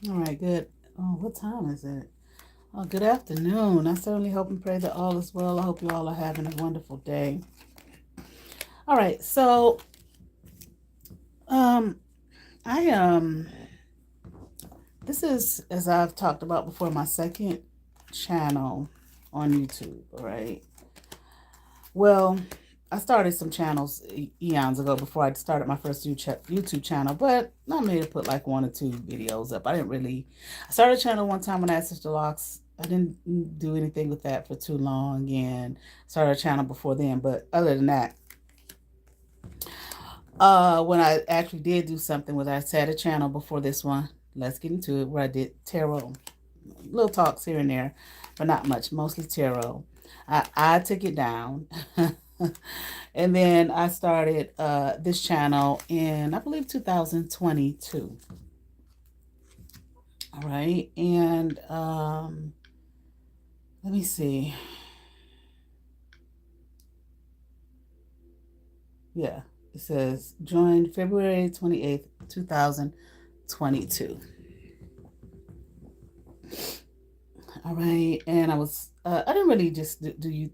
All right, good. Oh, what time is it? Oh, good afternoon. I certainly hope and pray that all is well. I hope you all are having a wonderful day. All right, so this is, as I've talked about before, my second channel on YouTube. All right. Well, I started some channels eons ago before I started my first YouTube channel, but I made it put like 1 or 2 videos up. I started a channel one time when I had Sister Locks. I didn't do anything with that for too long, and started a channel before then. But other than that, when I actually did do something with, I had a channel before this one, Let's Get Into It, where I did tarot, little talks here and there, but not much, mostly tarot. I took it down. And then I started this channel in, I believe, 2022. All right. And let me see. Yeah, it says joined February 28th, 2022. All right. And I didn't really just do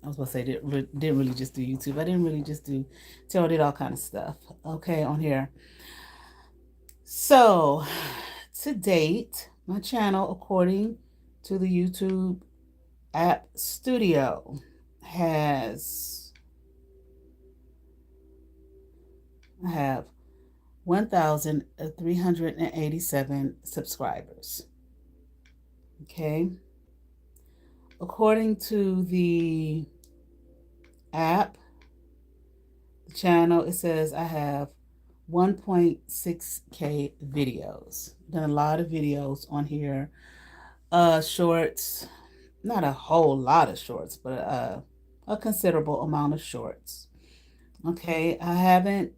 I was going to say, didn't really just do YouTube. I didn't really just do tarot, did all kind of stuff, okay, on here. So, to date, my channel, according to the YouTube app Studio, I have 1,387 subscribers, okay? According to the app, the channel, it says I have 1.6K videos. Done a lot of videos on here. Shorts, not a whole lot of shorts, but a considerable amount of shorts. Okay, I haven't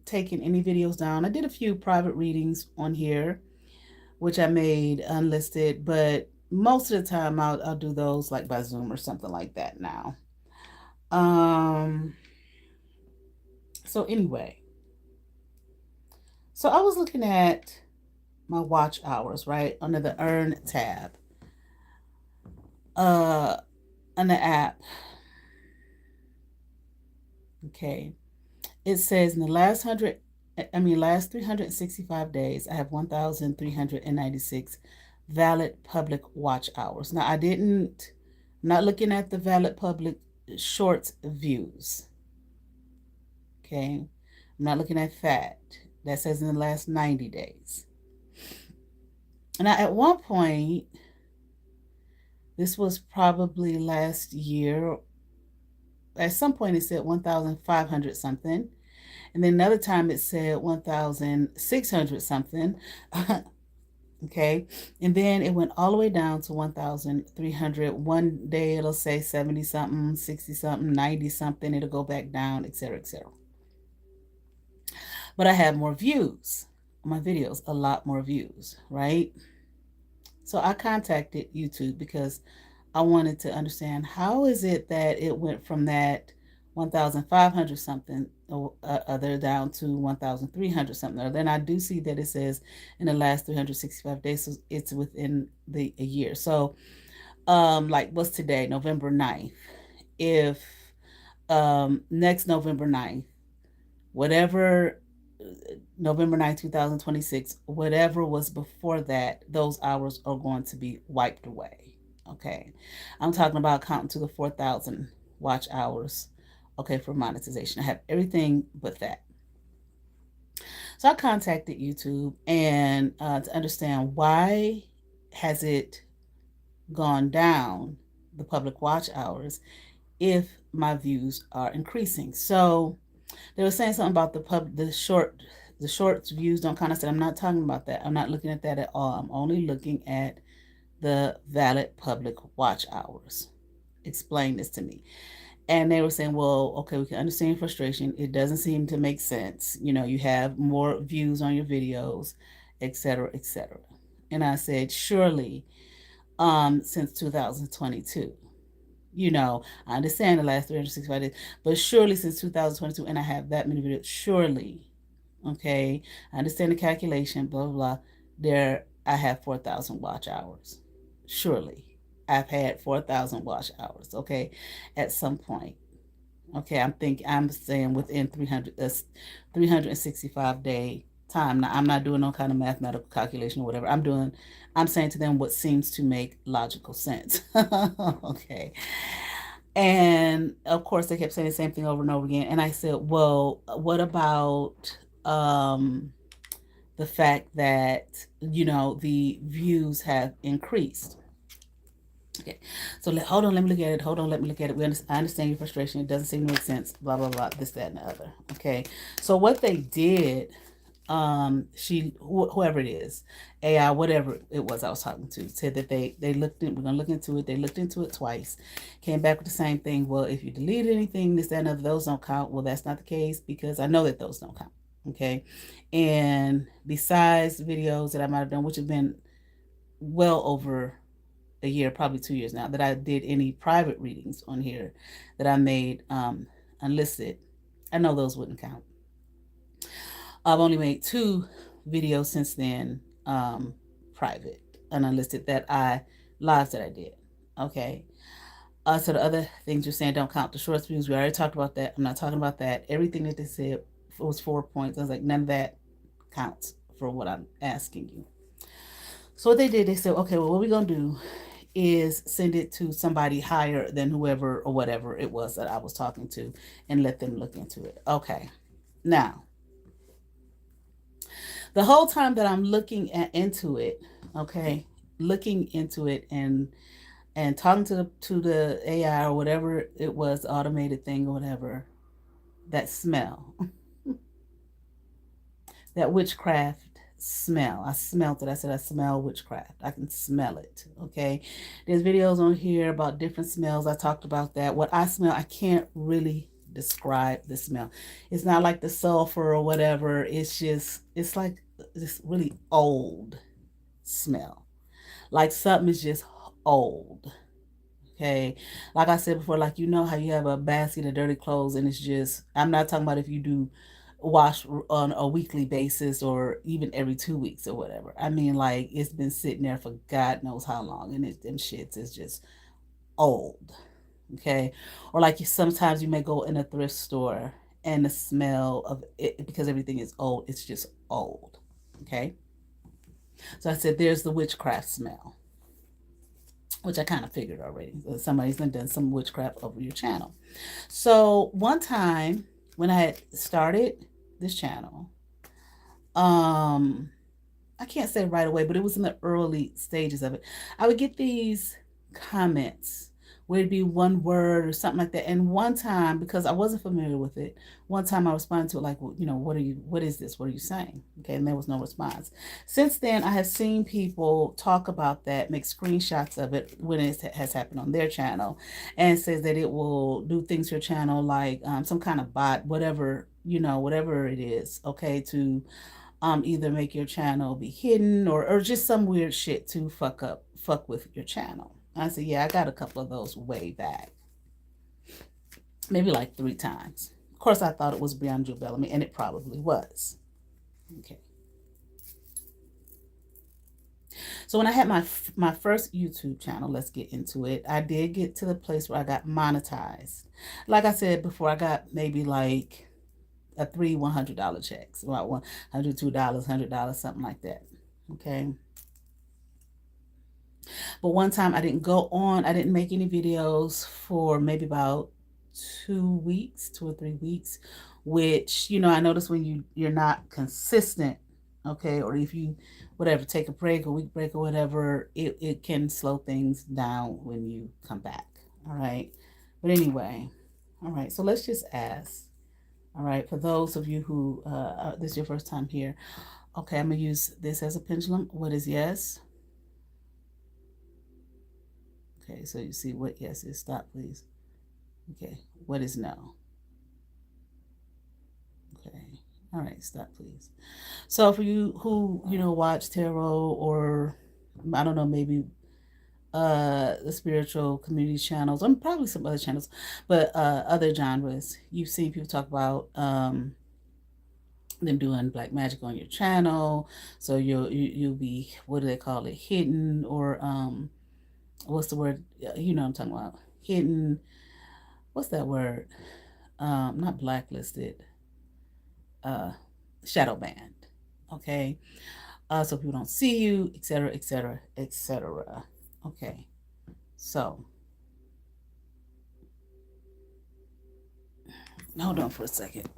taken any videos down. I did a few private readings on here, which I made unlisted, but most of the time I'll do those like by Zoom or something like that now. So anyway, so I was looking at my watch hours, right, under the Earn tab, on the app. Okay, it says in the last 365 days, I have 1,396 valid public watch hours. Now, I'm not looking at the valid public shorts views. Okay, I'm not looking at that. That says in the last 90 days. Now, at one point, this was probably last year, at some point it said 1,500 something. And then another time it said 1,600 something. Okay. And then it went all the way down to 1,300. One day it'll say 70 something, 60 something, 90 something. It'll go back down, etc., etc. But I have more views on my videos, a lot more views, right? So I contacted YouTube because I wanted to understand how is it that it went from that 1,500 something other down to 1,300 something other. Then I do see that it says in the last 365 days, so it's within a year. So like what's today, November 9th? If next November 9th, whatever November 9th, 2026, whatever was before that, those hours are going to be wiped away. Okay. I'm talking about counting to the 4,000 watch hours. Okay, for monetization. I have everything but that. So I contacted YouTube and to understand why has it gone down, the public watch hours, if my views are increasing. So they were saying something about the shorts views don't count. I said, I'm not talking about that. I'm not looking at that at all. I'm only looking at the valid public watch hours. Explain this to me. And they were saying, well, okay, we can understand your frustration. It doesn't seem to make sense. You know, you have more views on your videos, etc., etc. And I said, surely, since 2022, you know, I understand the last 365 days, but surely since 2022, and I have that many videos, surely, okay, I understand the calculation, blah, blah, blah. There, I have 4,000 watch hours. Surely, I've had 4,000 watch hours, okay, at some point. Okay, I'm saying within 365 day time. Now, I'm not doing no kind of mathematical calculation or whatever. I'm saying to them what seems to make logical sense. Okay. And of course, they kept saying the same thing over and over again. And I said, well, what about um, the fact that, you know, the views have increased? Okay, so hold on, let me look at it. Hold on, let me look at it. I understand your frustration. It doesn't seem to make sense. Blah blah blah. This, that, and the other. Okay, so what they did, whoever it is, AI, whatever it was I was talking to, said that they looked in. We're gonna look into it. They looked into it twice, came back with the same thing. Well, if you deleted anything, this, that, and other, those don't count. Well, that's not the case because I know that those don't count. Okay, and besides videos that I might have done, which have been well over a year, probably 2 years now, that I did any private readings on here that I made unlisted. I know those wouldn't count. I've only made 2 videos since then, private and unlisted lives that I did. Okay. So the other things you're saying don't count. The shorts views, we already talked about that. I'm not talking about that. Everything that they said was 4 points. I was like, none of that counts for what I'm asking you. So what they did, they said, okay, well, what we're going to do is send it to somebody higher than whoever or whatever it was that I was talking to and let them look into it. Okay. Now, the whole time that I'm looking into it, okay, looking into it and talking to the AI or whatever it was, automated thing or whatever, that smell, that witchcraft smell. I smelled it. I said, I smell witchcraft. I can smell it. Okay. There's videos on here about different smells. I talked about that. What I smell, I can't really describe the smell. It's not like the sulfur or whatever. It's like this really old smell. Like something is just old. Okay. Like I said before, like, you know how you have a basket of dirty clothes and it's just, I'm not talking about if you do wash on a weekly basis or even every 2 weeks or whatever. I mean, like, it's been sitting there for God knows how long, and them shits is just old. Okay. Or like sometimes you may go in a thrift store and the smell of it, because everything is old, it's just old. Okay. So I said, there's the witchcraft smell, which I kind of figured already. Somebody's done some witchcraft over your channel. So one time when I had started this channel, I can't say right away, but it was in the early stages of it. I would get these comments where it'd be one word or something like that. And one time, because I wasn't familiar with it, one time I responded to it like, well, you know, what is this? What are you saying? Okay, and there was no response. Since then, I have seen people talk about that, make screenshots of it when it has happened on their channel, and says that it will do things to your channel like some kind of bot, whatever, you know, whatever it is, okay, to either make your channel be hidden or just some weird shit to fuck with your channel. I said, yeah, I got a couple of those way back, maybe like 3 times. Of course, I thought it was BreaunaJewellBellamy, and it probably was. Okay. So when I had my first YouTube channel, let's get into it. I did get to the place where I got monetized. Like I said before, I got maybe like a $100 checks, about $102, $100, something like that. Okay. But one time I didn't go on, I didn't make any videos for maybe about 2 weeks, 2 or 3 weeks, which, you know, I noticed when you're not consistent, okay, or if you whatever, take a break, a week break or whatever, it can slow things down when you come back. All right. But anyway, all right, so let's just ask. All right, for those of you who this is your first time here, okay, I'm gonna use this as a pendulum. What is yes? Okay, so you see what yes is. Stop, please. Okay, what is no? Okay, all right, stop, please. So for you who, you know, watch tarot or, I don't know, maybe the spiritual community channels, and probably some other channels, but other genres, you've seen people talk about them doing black magic on your channel. So you'll be, what do they call it, hidden, or what's the word, you know what I'm talking about, hidden, what's that word, not blacklisted, shadow banned. Okay. So people don't see you, etc., etc., etc. Okay. So hold on for a second.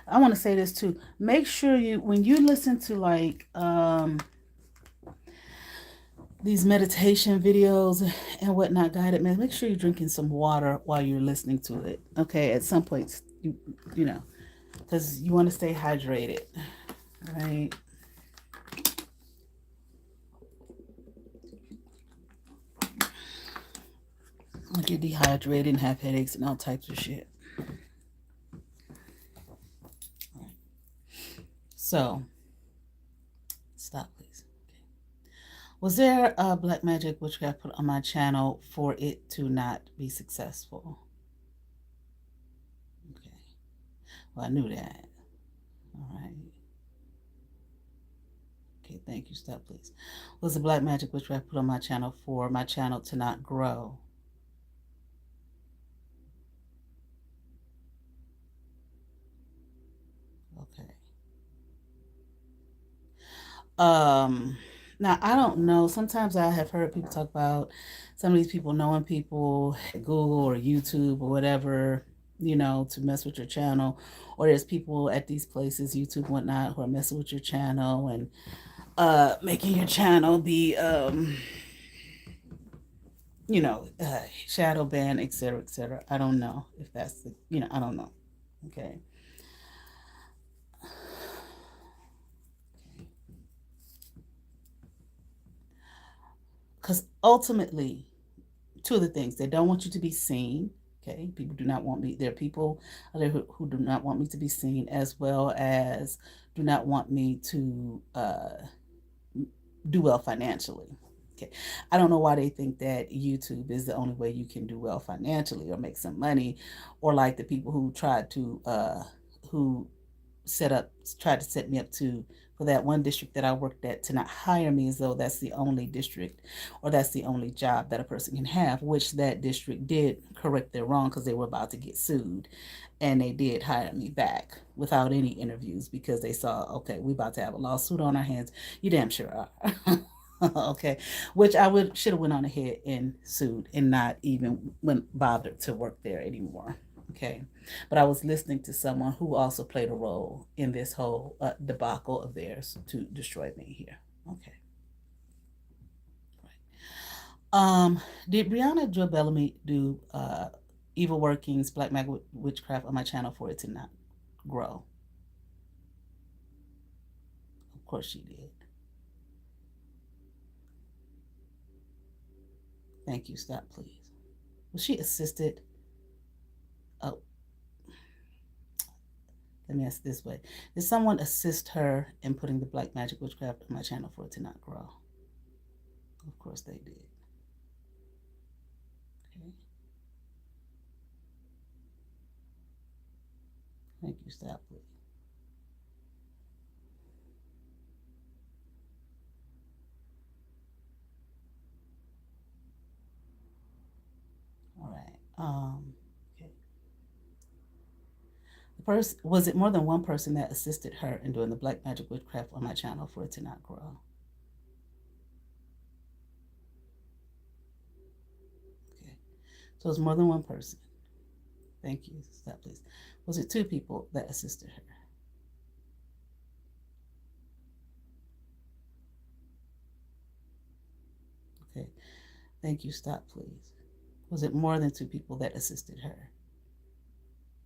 I want to say this too. Make sure you, when you listen to like these meditation videos and whatnot, guided man, make sure you're drinking some water while you're listening to it. Okay, at some point, you know, because you want to stay hydrated. All right. Like you're dehydrated and have headaches and all types of shit. So, stop, please. Okay. Was there a black magic witchcraft put on my channel for it to not be successful? Okay. Well, I knew that. All right. Okay, thank you. Stop, please. Was the black magic witchcraft put on my channel for my channel to not grow? Now I don't know. Sometimes I have heard people talk about some of these people knowing people at Google or YouTube or whatever, you know, to mess with your channel. Or there's people at these places, YouTube, whatnot, who are messing with your channel and making your channel be you know, shadow ban, etc., etc. I don't know if that's the, you know, I don't know. Okay. Because ultimately, two of the things, they don't want you to be seen. Okay, people do not want me. There are people there who do not want me to be seen, as well as do not want me to do well financially. Okay, I don't know why they think that YouTube is the only way you can do well financially or make some money, or like the people who tried to who tried to set me up to for that one district that I worked at to not hire me as though that's the only district or that's the only job that a person can have, which that district did correct their wrong because they were about to get sued. And they did hire me back without any interviews because they saw, okay, we about to have a lawsuit on our hands. You damn sure are. Okay, which I should have went on ahead and sued and not even went bothered to work there anymore. Okay, but I was listening to someone who also played a role in this whole debacle of theirs to destroy me here. Okay. Did BreaunaJewellBellamy do evil workings, black magic, witchcraft on my channel for it to not grow? Of course she did. Thank you. Stop, please. Was she assisted? Oh, let me ask this way. Did someone assist her in putting the black magic witchcraft on my channel for it to not grow? Of course they did. Okay. Thank you. Stop, please. All right. Okay. Was it more than one person that assisted her in doing the black magic witchcraft on my channel for it to not grow? Okay. So it's more than one person. Thank you. Stop, please. Was it two people that assisted her? Okay. Thank you. Stop, please. Was it more than two people that assisted her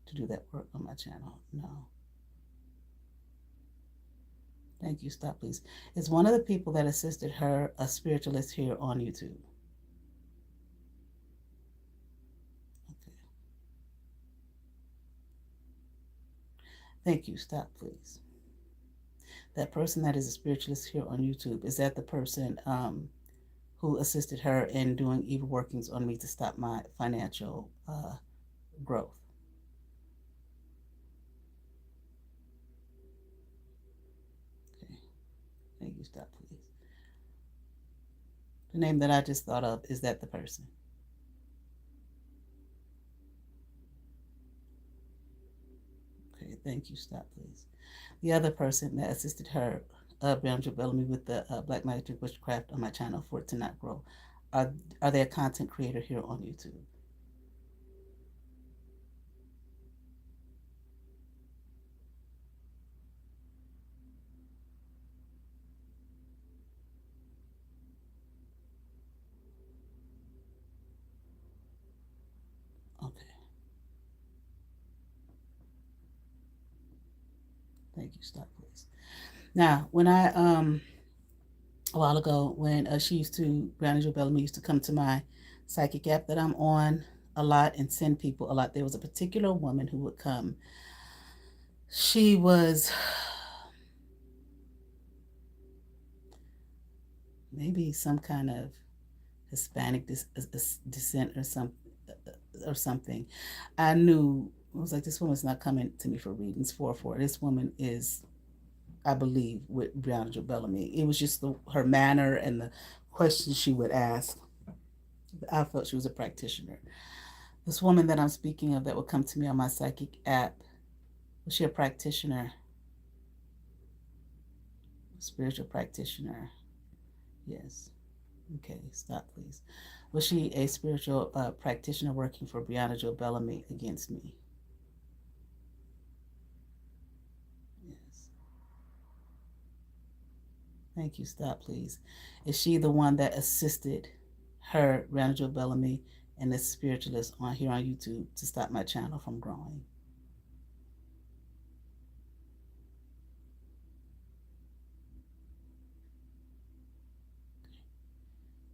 to do that work on my channel? No. Thank you. Stop, please. Is one of the people that assisted her a spiritualist here on YouTube? Okay. Thank you. Stop, please. That person that is a spiritualist here on YouTube, is that the person who assisted her in doing evil workings on me to stop my financial growth? Okay. Thank you. Stop, please. The name that I just thought of, is that the person? Okay. Thank you. Stop, please. The other person that assisted her, BreaunaJewellBellamy, with the Black Magic Witchcraft on my channel for it to not grow, are they a content creator here on YouTube? Okay. Thank you. Stop, please. Now, when I a while ago, when BreaunaJewellBellamy used to come to my psychic app that I'm on a lot and send people a lot. There was a particular woman who would come. She was maybe some kind of Hispanic descent or something. I knew, I was like, this woman's not coming to me for readings for. This woman is, I believe, with BreaunaJewellBellamy. It was just her manner and the questions she would ask. I felt she was a practitioner. This woman that I'm speaking of that would come to me on my psychic app, was she a practitioner? Spiritual practitioner? Yes. Okay, stop, please. Was she a spiritual practitioner working for BreaunaJewellBellamy against me? Yes. Thank you. Stop, please. Is she the one that assisted her, BreaunaJewellBellamy, and the spiritualist on here on YouTube to stop my channel from growing?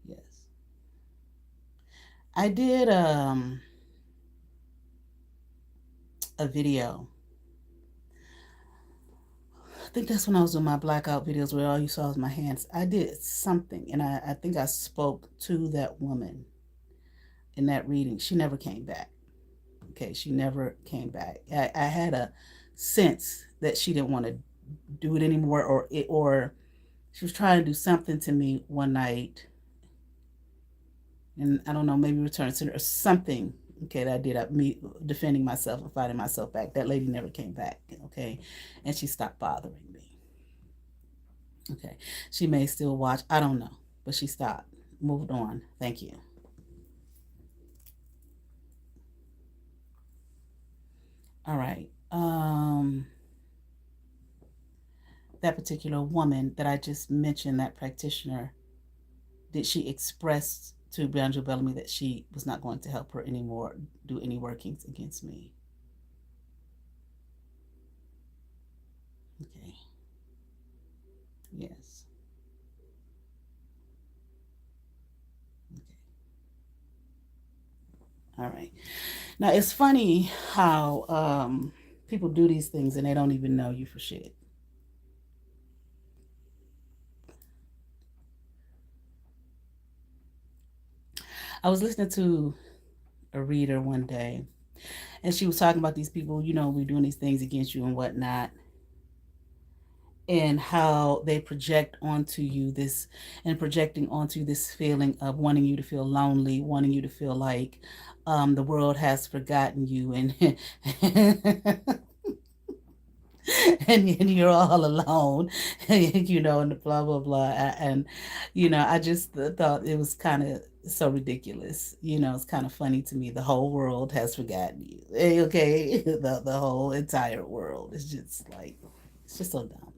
Yes. I did a video. I think that's when I was doing my blackout videos where all you saw was my hands. I did something, and I think I spoke to that woman in that reading. She never came back. Okay, she never came back. I had a sense that she didn't want to do it anymore, or she was trying to do something to me one night, and I don't know, maybe return to or something. Okay, that I did me defending myself and fighting myself back. That lady never came back. Okay, and she stopped bothering me. Okay, she may still watch. I don't know, but she stopped. Moved on. Thank you. All right. That particular woman that I just mentioned, that practitioner, did she express to BreaunaJewellBellamy that she was not going to help her anymore, do any workings against me? Okay. Yes. Okay. All right. Now it's funny how people do these things and they don't even know you for shit. I was listening to a reader one day, and she was talking about these people, we're doing these things against you and whatnot, and how they project onto you this, and projecting onto this feeling of wanting you to feel lonely, wanting you to feel like the world has forgotten you, and and you're all alone, and blah blah blah, and I just thought it was kind of so ridiculous. It's kind of funny to me. The whole world has forgotten you. Okay, the whole entire world is just like, it's just so dumb.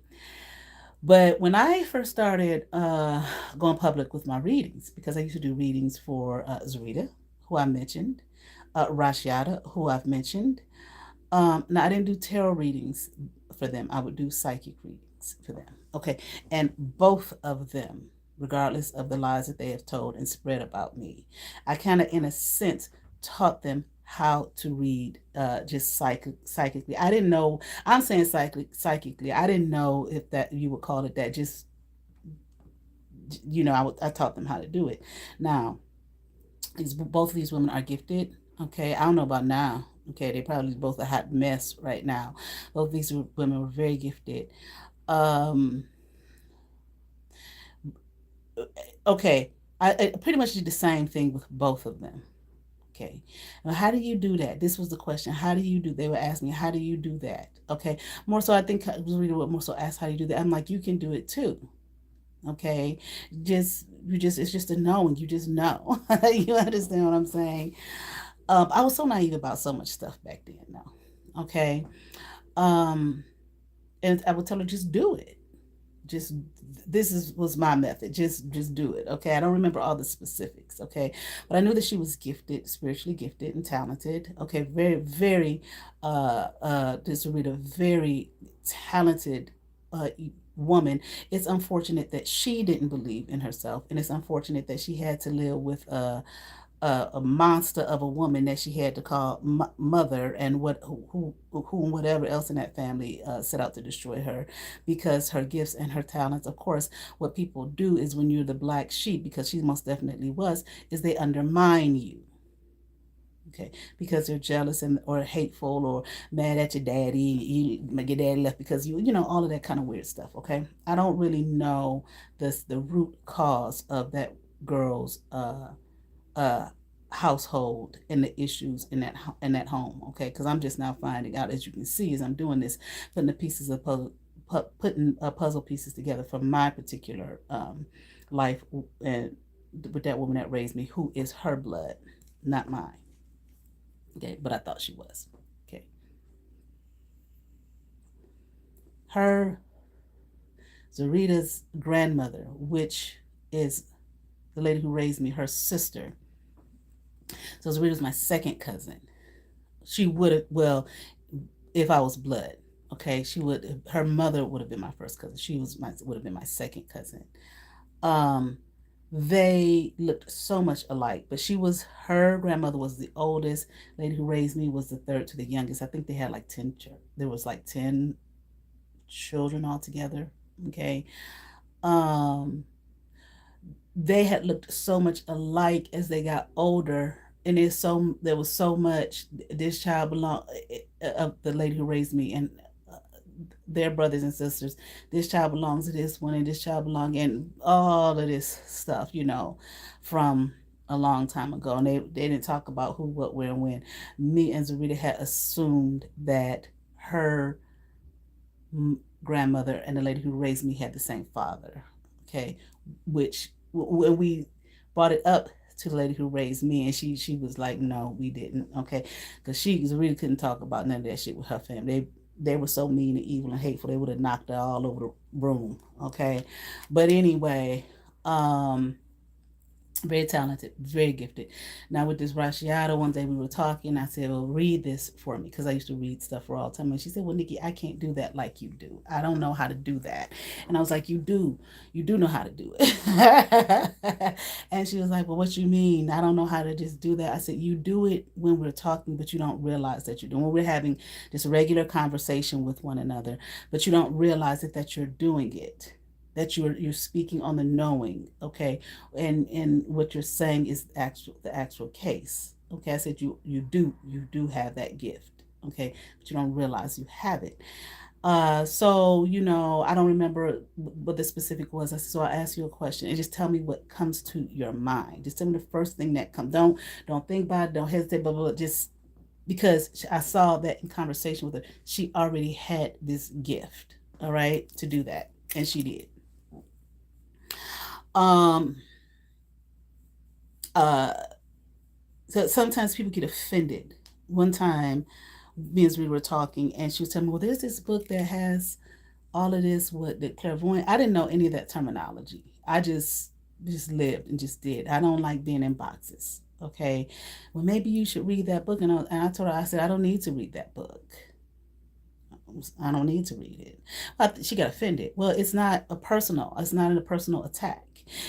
But when I first started going public with my readings, because I used to do readings for Zarita, who I mentioned, Rashiata, who I've mentioned. Now I didn't do tarot readings for them. I would do psychic readings for them. Okay. And both of them, regardless of the lies that they have told and spread about me, I kind of, in a sense, taught them how to read just psychically. I didn't know, I'm saying psychically. I didn't know if that you would call it that. Just, I taught them how to do it. Now, both of these women are gifted. Okay. I don't know about now. Okay, they probably both a hot mess right now. Both these women were very gifted. Um, okay, I pretty much did the same thing with both of them. Okay, now how do you do that? This was the question. How do you do? They were asking me, how do you do that? Okay, more so, I think I was reading what more so asked, how do you do that? I'm like, you can do it too. Okay, it's just a knowing. You just know. You understand what I'm saying? I was so naive about so much stuff back then. No, okay. Um, and I would tell her, just do it. Just this is was my method. Just do it. Okay. I don't remember all the specifics. Okay. But I knew that she was gifted, spiritually gifted and talented. Okay. Very, very this read a very talented woman. It's unfortunate that she didn't believe in herself, and it's unfortunate that she had to live with a monster of a woman that she had to call mother, and who whatever else in that family set out to destroy her, because her gifts and her talents. Of course, what people do is, when you're the black sheep, because she most definitely was, is they undermine you. Okay, because they're jealous and or hateful or mad at your daddy. Your daddy left because all of that kind of weird stuff. Okay, I don't really know the root cause of that girl's uh household and the issues in that home. Okay, because I'm just now finding out, as you can see, as I'm doing this, putting the pieces of puzzle, putting puzzle pieces together from my particular life, and with that woman that raised me, who is her blood, not mine. Okay, but I thought she was. Okay, her, Zarita's grandmother, which is the lady who raised me, her sister. So Zarita's my second cousin. She would have, well, if I was blood, okay, her mother would have been my first cousin. Would have been my second cousin. Um, they looked so much alike, but her grandmother was the oldest. Lady who raised me was the third to the youngest. I think they had like 10, there was like 10 children altogether. Okay. Um, they had looked so much alike as they got older, and there was so much, this child belonged of the lady who raised me, and their brothers and sisters. This child belongs to this one, and this child belongs, and all of this stuff, from a long time ago. And they didn't talk about who, what, where, and when. Me and Zarita had assumed that her grandmother and the lady who raised me had the same father. Okay, which when we brought it up to the lady who raised me, and she was like, no, we didn't. Okay, because she really couldn't talk about none of that shit with her family. They were so mean and evil and hateful, they would have knocked her all over the room. Okay, but anyway, very talented, very gifted. Now with this Rashiata, one day we were talking. I said, well, read this for me, because I used to read stuff for all the time. And she said, well, Nikki, I can't do that like you do. I don't know how to do that. And I was like, you do know how to do it. And she was like, well, what you mean? I don't know how to just do that. I said, you do it when we're talking, but you don't realize that you're doing. When we're having this regular conversation with one another, but you don't realize that you're doing it, that you're speaking on the knowing. Okay, and what you're saying is the actual case. Okay, I said you do have that gift. Okay, but you don't realize you have it. So I don't remember what the specific was. So I asked you a question, and just tell me what comes to your mind. Just tell me the first thing that comes. Don't think about it, don't hesitate, blah, blah, blah. Just because I saw that in conversation with her, she already had this gift, all right, to do that, and she did. So sometimes people get offended. One time, me and we were talking, and she was telling me, well, there's this book that has all of this, what the clairvoyant. I didn't know any of that terminology. I just lived and just did. I don't like being in boxes. Okay, well, maybe you should read that book. And I told her, I said, I don't need to read that book. I don't need to read it. But she got offended. Well, it's not a personal attack.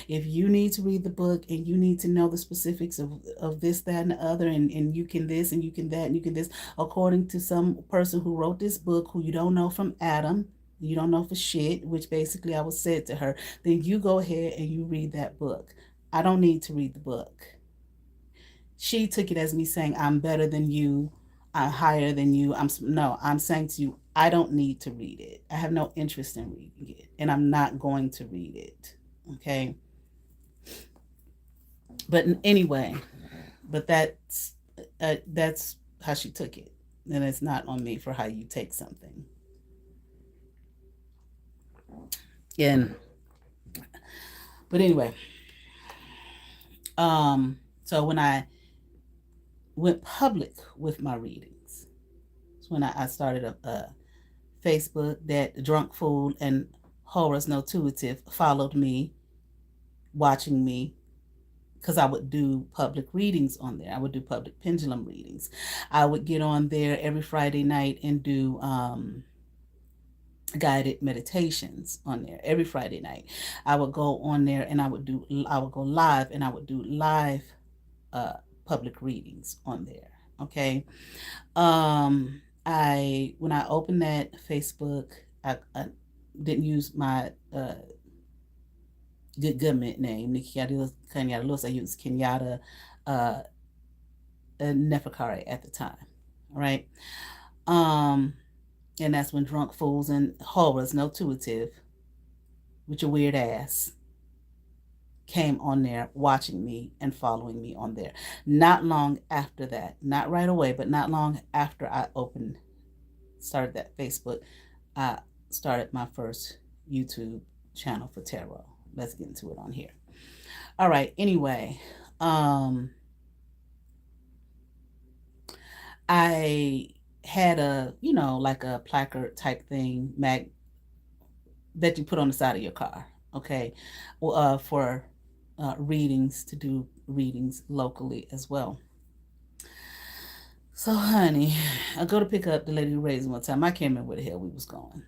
If you need to read the book and you need to know the specifics of this, that, and the other, and you can this, and you can that, and you can this, according to some person who wrote this book who you don't know from Adam, you don't know for shit, which basically I was said to her, then you go ahead and you read that book. I don't need to read the book. She took it as me saying, I'm better than you, I'm higher than you. I'm saying to you, I don't need to read it. I have no interest in reading it, and I'm not going to read it. Okay. But anyway, but that's how she took it, and it's not on me for how you take something. But anyway, so when I went public with my readings, it's when I started a Facebook. That Drunk Fool and Horror's No Intuitive followed me, watching me, because I would do public readings on there. I would do public pendulum readings. I would get on there every Friday night and do guided meditations on there every Friday night. I would go on there and I would go live, and I would do live public readings on there. Okay. When I opened that Facebook, I didn't use my good government name, Kenyatta. I used Kenyatta Neferkari at the time, right? And that's when Drunk Fools and Horrors No Intuitive, with your weird ass, came on there watching me and following me on there. Not long after that, not right away, but not long after I started that Facebook, I started my first YouTube channel for tarot. Let's get into it on here. All right. Anyway, I had a, like a placard type thing, that you put on the side of your car. Okay. For readings, to do readings locally as well. So, honey, I go to pick up the lady who raised me one time. I can't remember where the hell we was going.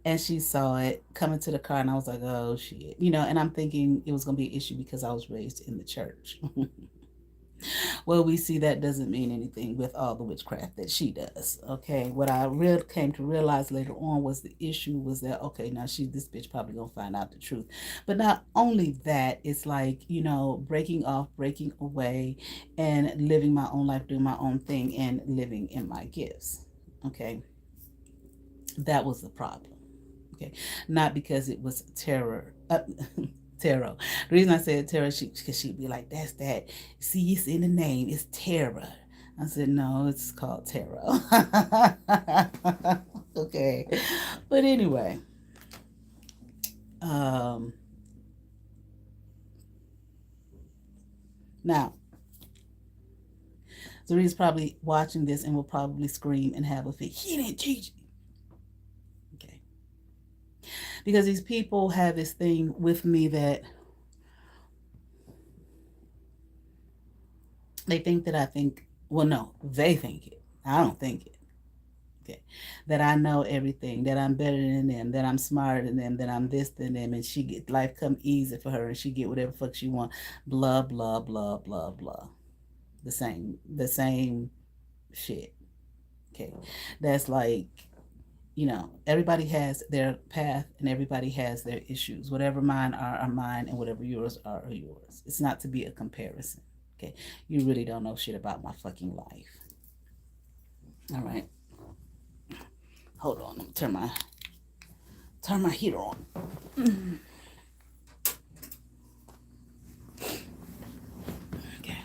And she saw it coming to the car, and I was like, oh, shit. And I'm thinking it was going to be an issue because I was raised in the church. Well, we see that doesn't mean anything with all the witchcraft that she does. Okay, what I came to realize later on was the issue was that, okay, now this bitch probably gonna find out the truth. But not only that, it's like, breaking off, breaking away, and living my own life, doing my own thing, and living in my gifts. Okay. That was the problem. Okay, not because it was tarot. The reason I said tarot, because she'd be like, "That's that. See, it's in the name. It's tarot." I said, "No, it's called tarot." Okay, but anyway, um, now Zari's probably watching this and will probably scream and have a fit. He didn't teach me. Okay, because these people have this thing with me that they think that I think. Well, no, they think it. I don't think it. Okay, that I know everything, that I'm better than them, that I'm smarter than them, that I'm this than them, and she get life come easy for her, and she get whatever fuck she want. Blah blah blah blah blah. The same shit. Okay, that's like, everybody has their path and everybody has their issues. Whatever mine are mine, and whatever yours are yours. It's not to be a comparison. Okay, you really don't know shit about my fucking life. All right. Hold on, let me turn my heater on. Okay.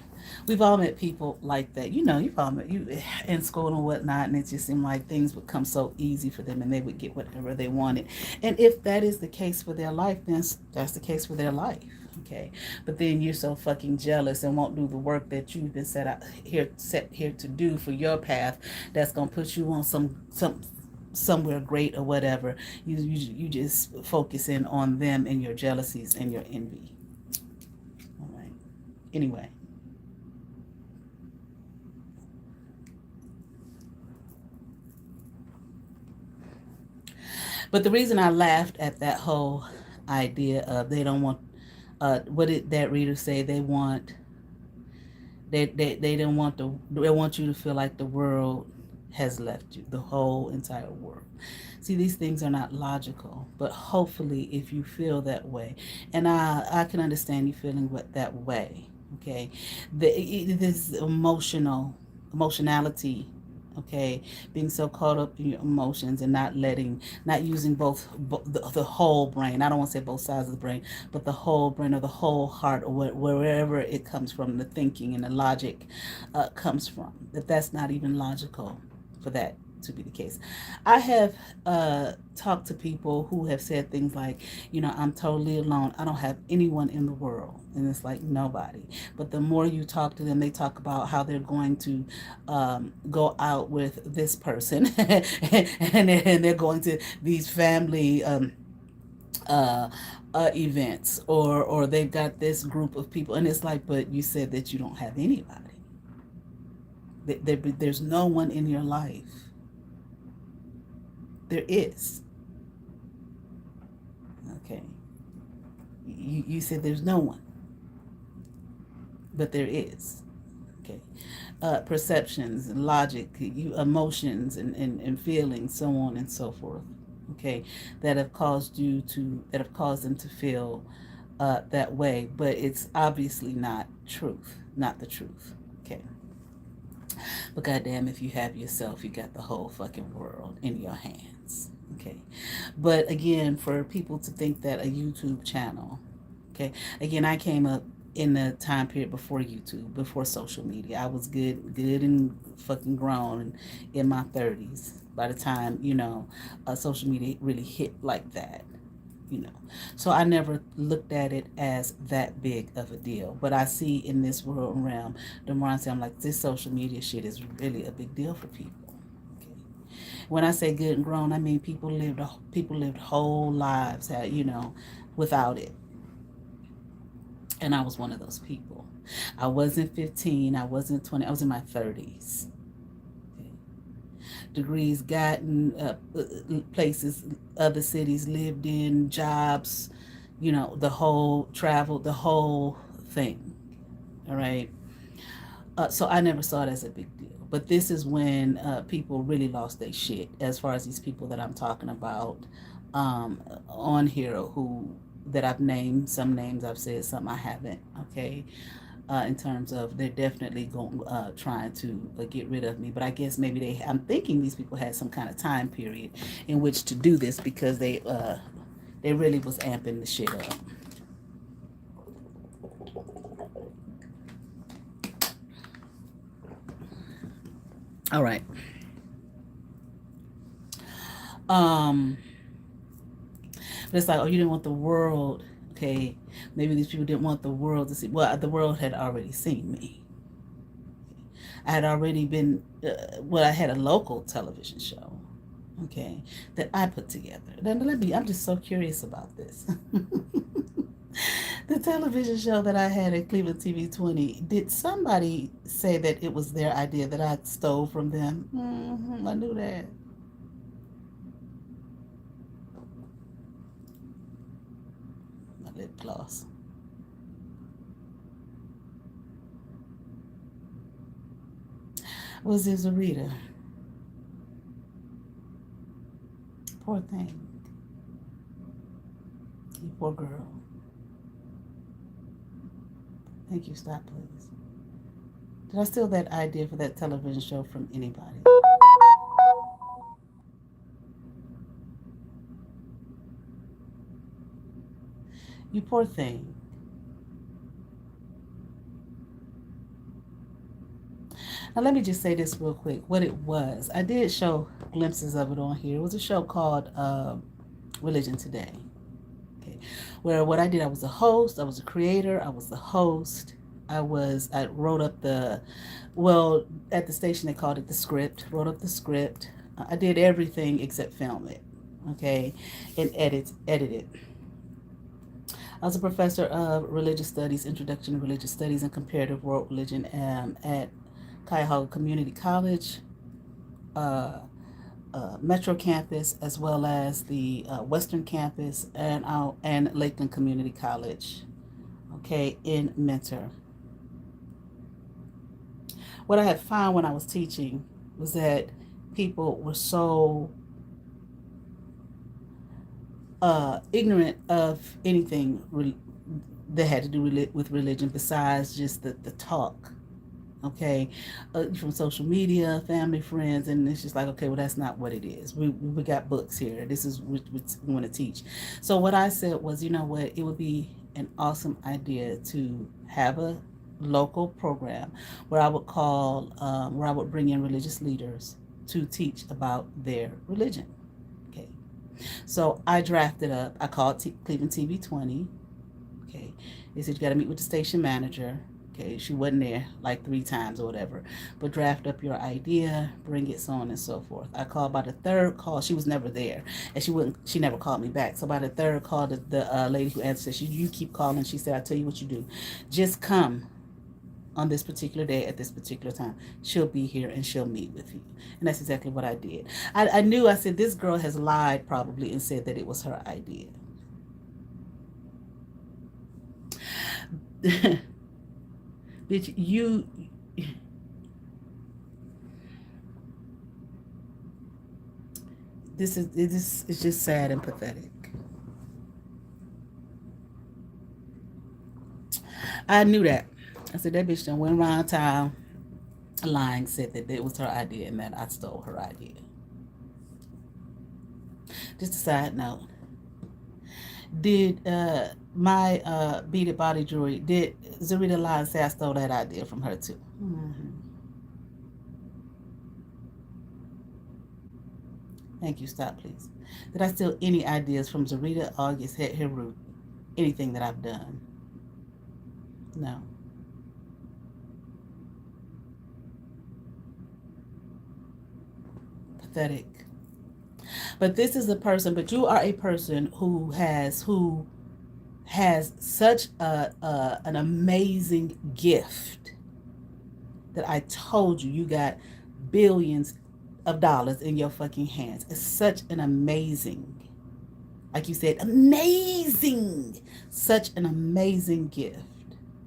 We've all met people like that. You've all met you in school and whatnot, and it just seemed like things would come so easy for them and they would get whatever they wanted. And if that is the case for their life, then that's the case for their life. Okay. But then you're so fucking jealous and won't do the work that you've been set here to do for your path, that's gonna put you on somewhere great or whatever. You just focusing on them and your jealousies and your envy. All right. Anyway. But the reason I laughed at that whole idea of they don't want, what did that reader say? They don't want they want you to feel like the world has left you, the whole entire world. See, these things are not logical, but hopefully if you feel that way, and I can understand you feeling that way, okay, this emotionality, okay, being so caught up in your emotions and not using the whole brain. I don't want to say both sides of the brain, but the whole brain or the whole heart, or wherever it comes from, the thinking and the logic comes from. That's not even logical for that to be the case. I have talked to people who have said things like, I'm totally alone. I don't have anyone in the world. And it's like, nobody. But the more you talk to them, they talk about how they're going to go out with this person and they're going to these family uh, events, or they've got this group of people. And it's like, but you said that you don't have anybody. There's no one in your life. There is. Okay. You said there's no one, but there is. Okay. Perceptions, logic, emotions, and feelings, so on and so forth. Okay, that have caused them to feel that way, but it's obviously not the truth. Okay. But goddamn, if you have yourself, you got the whole fucking world in your hands. Okay. But again, for people to think that a YouTube channel, okay, again, I came up in the time period before YouTube, before social media. I was good and fucking grown in my 30s by the time, social media really hit like that. So I never looked at it as that big of a deal. But I see in this world realm, the more I say, I'm like, this social media shit is really a big deal for people. Okay. When I say good and grown, I mean people lived whole lives, without it. And I was one of those people. I wasn't 15, I wasn't 20, I was in my 30s. Degrees gotten, places, other cities lived in, jobs, the whole travel, the whole thing. All right. So I never saw it as a big deal. But this is when people really lost their shit, as far as these people that I'm talking about on here, that I've named. Some names I've said, some I haven't. Okay. in terms of they're definitely going trying to get rid of me. But I guess maybe I'm thinking these people had some kind of time period in which to do this, because they really was amping the shit up. All right. But it's like, oh, you didn't want the world. Okay, maybe these people didn't want the world to see. Well, the world had already seen me. I had already been. I had a local television show. Okay, that I put together. Then I'm just so curious about this. The television show that I had at Cleveland TV 20. Did somebody say that it was their idea that I stole from them? I knew that. My lip gloss. Was it Zarita? Poor thing. You poor girl. Thank you. Stop, please. Did I steal that idea for that television show from anybody? You poor thing. Now, let me just say this real quick. What it was, I did show glimpses of it on here. It was a show called Religion Today. Okay, where what I did, I was a host, I was a creator, I was the host. I wrote up at the station they called it the script. Wrote up the script. I did everything except film it. Okay, and edit it. I was a professor of religious studies, introduction to religious studies and comparative world religion at Cuyahoga Community College, Metro Campus, as well as the Western Campus and Lakeland Community College, okay, in Mentor. What I had found when I was teaching was that people were so ignorant of anything that had to do with religion besides just the talk, okay, from social media, family, friends, and it's just like, okay, well, that's not what it is. We got books here. This is what we want to teach. So what I said was, you know what, it would be an awesome idea to have a local program where I would bring in religious leaders to teach about their religion. Okay, so I drafted up. I called Cleveland TV 20. Okay, they said you got to meet with the station manager. Okay, she wasn't there like 3 times or whatever, but draft up your idea, bring it, so on and so forth. I called by the third call. She was never there, and she never called me back. So by the third call, the lady who answered, you keep calling. She said, I tell you what you do, just come on this particular day at this particular time. She'll be here and she'll meet with you. And that's exactly what I did. I knew, I said, this girl has lied probably and said that it was her idea. Bitch, this is just sad and pathetic. I knew that. I said, that bitch done went around town lying, said that it was her idea and that I stole her idea. Just a side note. Did my beaded body jewelry, did Zarita lie and say I stole that idea from her too? Mm-hmm. Thank you. Stop, please. Did I steal any ideas from Zarita, August, Heru, anything that I've done? No. Pathetic. But this is a person, but you are a person who has such an amazing gift that I told you got billions of dollars in your fucking hands. It's such an amazing, like you said, amazing, such an amazing gift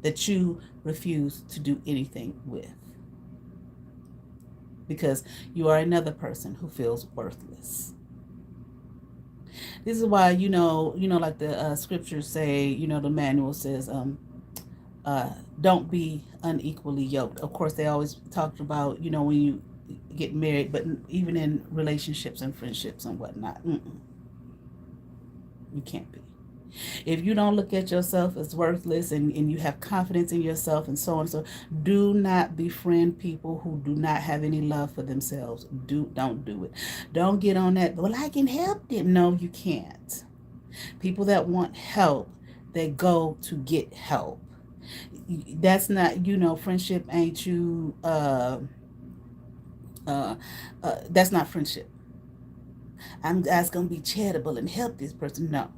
that you refuse to do anything with, because you are another person who feels worthless. This is why, like the scriptures say, the manual says, don't be unequally yoked. Of course, they always talked about, you know, when you get married, but even in relationships and friendships and whatnot, you can't be. If you don't look at yourself as worthless and you have confidence in yourself and so on and so, do not befriend people who do not have any love for themselves. Don't do it. Don't get on that, well, I can help them. No, you can't. People that want help, they go to get help. That's not, you know, friendship ain't you that's not friendship. I'm just gonna be charitable and help this person. No.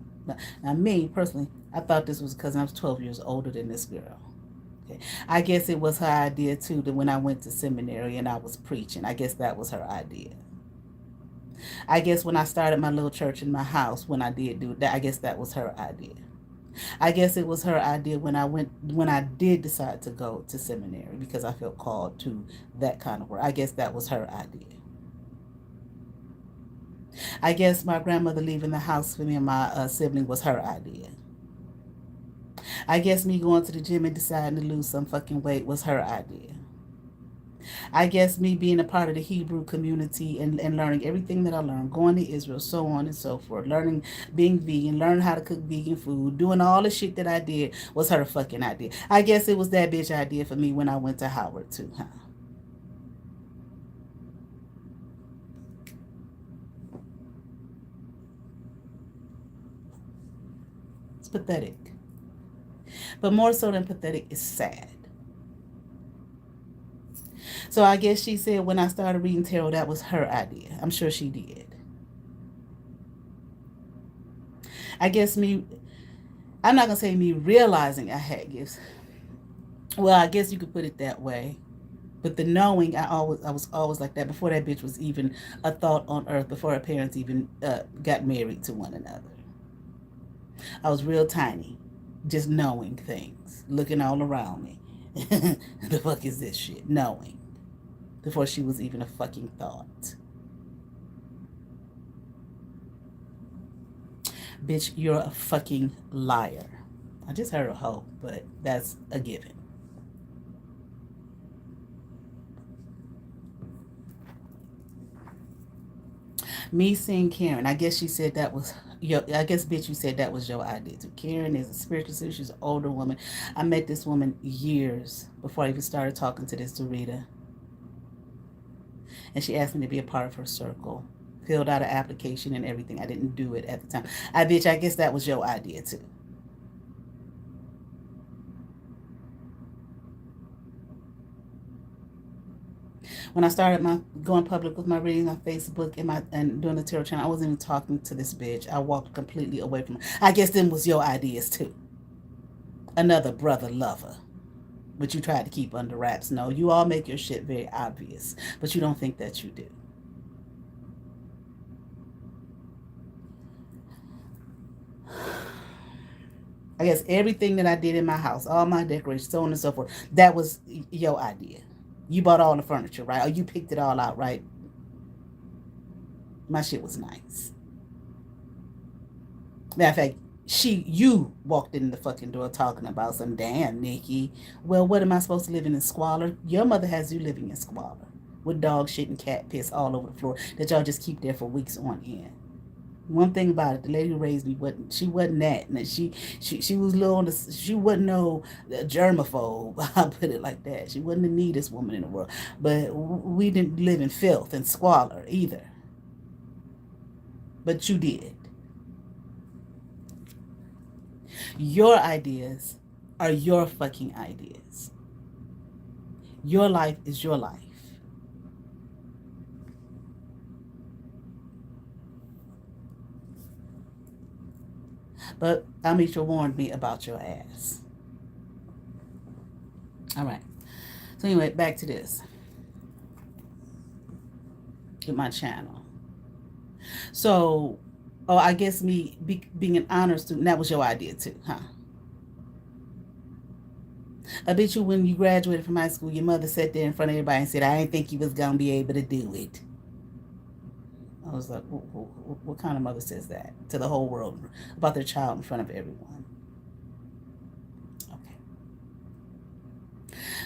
Now, me personally, I thought this was because I was 12 years older than this girl. Okay. I guess it was her idea too, that when I went to seminary and I was preaching, I guess that was her idea. I guess when I started my little church in my house, when I did do that, I guess that was her idea. I guess it was her idea when I did decide to go to seminary because I felt called to that kind of work. I guess that was her idea. I guess my grandmother leaving the house for me and my sibling was her idea. I guess me going to the gym and deciding to lose some fucking weight was her idea. I guess me being a part of the Hebrew community and learning everything that I learned, going to Israel, so on and so forth, learning, being vegan, learning how to cook vegan food, doing all the shit that I did was her fucking idea. I guess it was that bitch idea for me when I went to Howard too, huh? It's pathetic. But more so than pathetic, it's sad. So I guess she said when I started reading tarot, that was her idea. I'm sure she did. I guess me, I'm not going to say me realizing I had gifts. Well, I guess you could put it that way. But the knowing, I was always like that before that bitch was even a thought on earth, before her parents even got married to one another. I was real tiny, just knowing things, looking all around me. The fuck is this shit? Knowing. Before she was even a fucking thought. Bitch, you're a fucking liar. I just heard a hoe, but that's a given. Me seeing Karen, I guess she said that was I guess, bitch, you said that was your idea too. Karen is a spiritual sister. She's an older woman. I met this woman years before I even started talking to this Dorita. And she asked me to be a part of her circle. Filled out an application and everything. I didn't do it at the time. I guess that was your idea too. When I started my going public with my reading on Facebook and doing the tarot channel, I wasn't even talking to this bitch. I walked completely away from her. I guess them was your ideas too. Another brother lover. But you tried to keep under wraps. No, you all make your shit very obvious, but you don't think that you do. I guess everything that I did in my house, all my decorations, so on and so forth, that was your idea. You bought all the furniture, right? Or you picked it all out, right? My shit was nice. Matter of fact, you walked in the fucking door talking about some damn Nikki. Well, what am I supposed to live in squalor? Your mother has you living in squalor with dog shit and cat piss all over the floor that y'all just keep there for weeks on end. One thing about it, the lady who raised me wasn't that. And she was little on she wasn't no germaphobe. I'll put it like that. She wasn't the neatest woman in the world. But we didn't live in filth and squalor either. But you did. Your ideas are your fucking ideas. Your life is your life. But Amisha warned me about your ass. All right. So anyway, back to this. With my channel. So, I guess me being an honor student, that was your idea too, huh? I bet you when you graduated from high school, your mother sat there in front of everybody and said, I didn't think you was going to be able to do it. I was like, what kind of mother says that to the whole world about their child in front of everyone? Okay.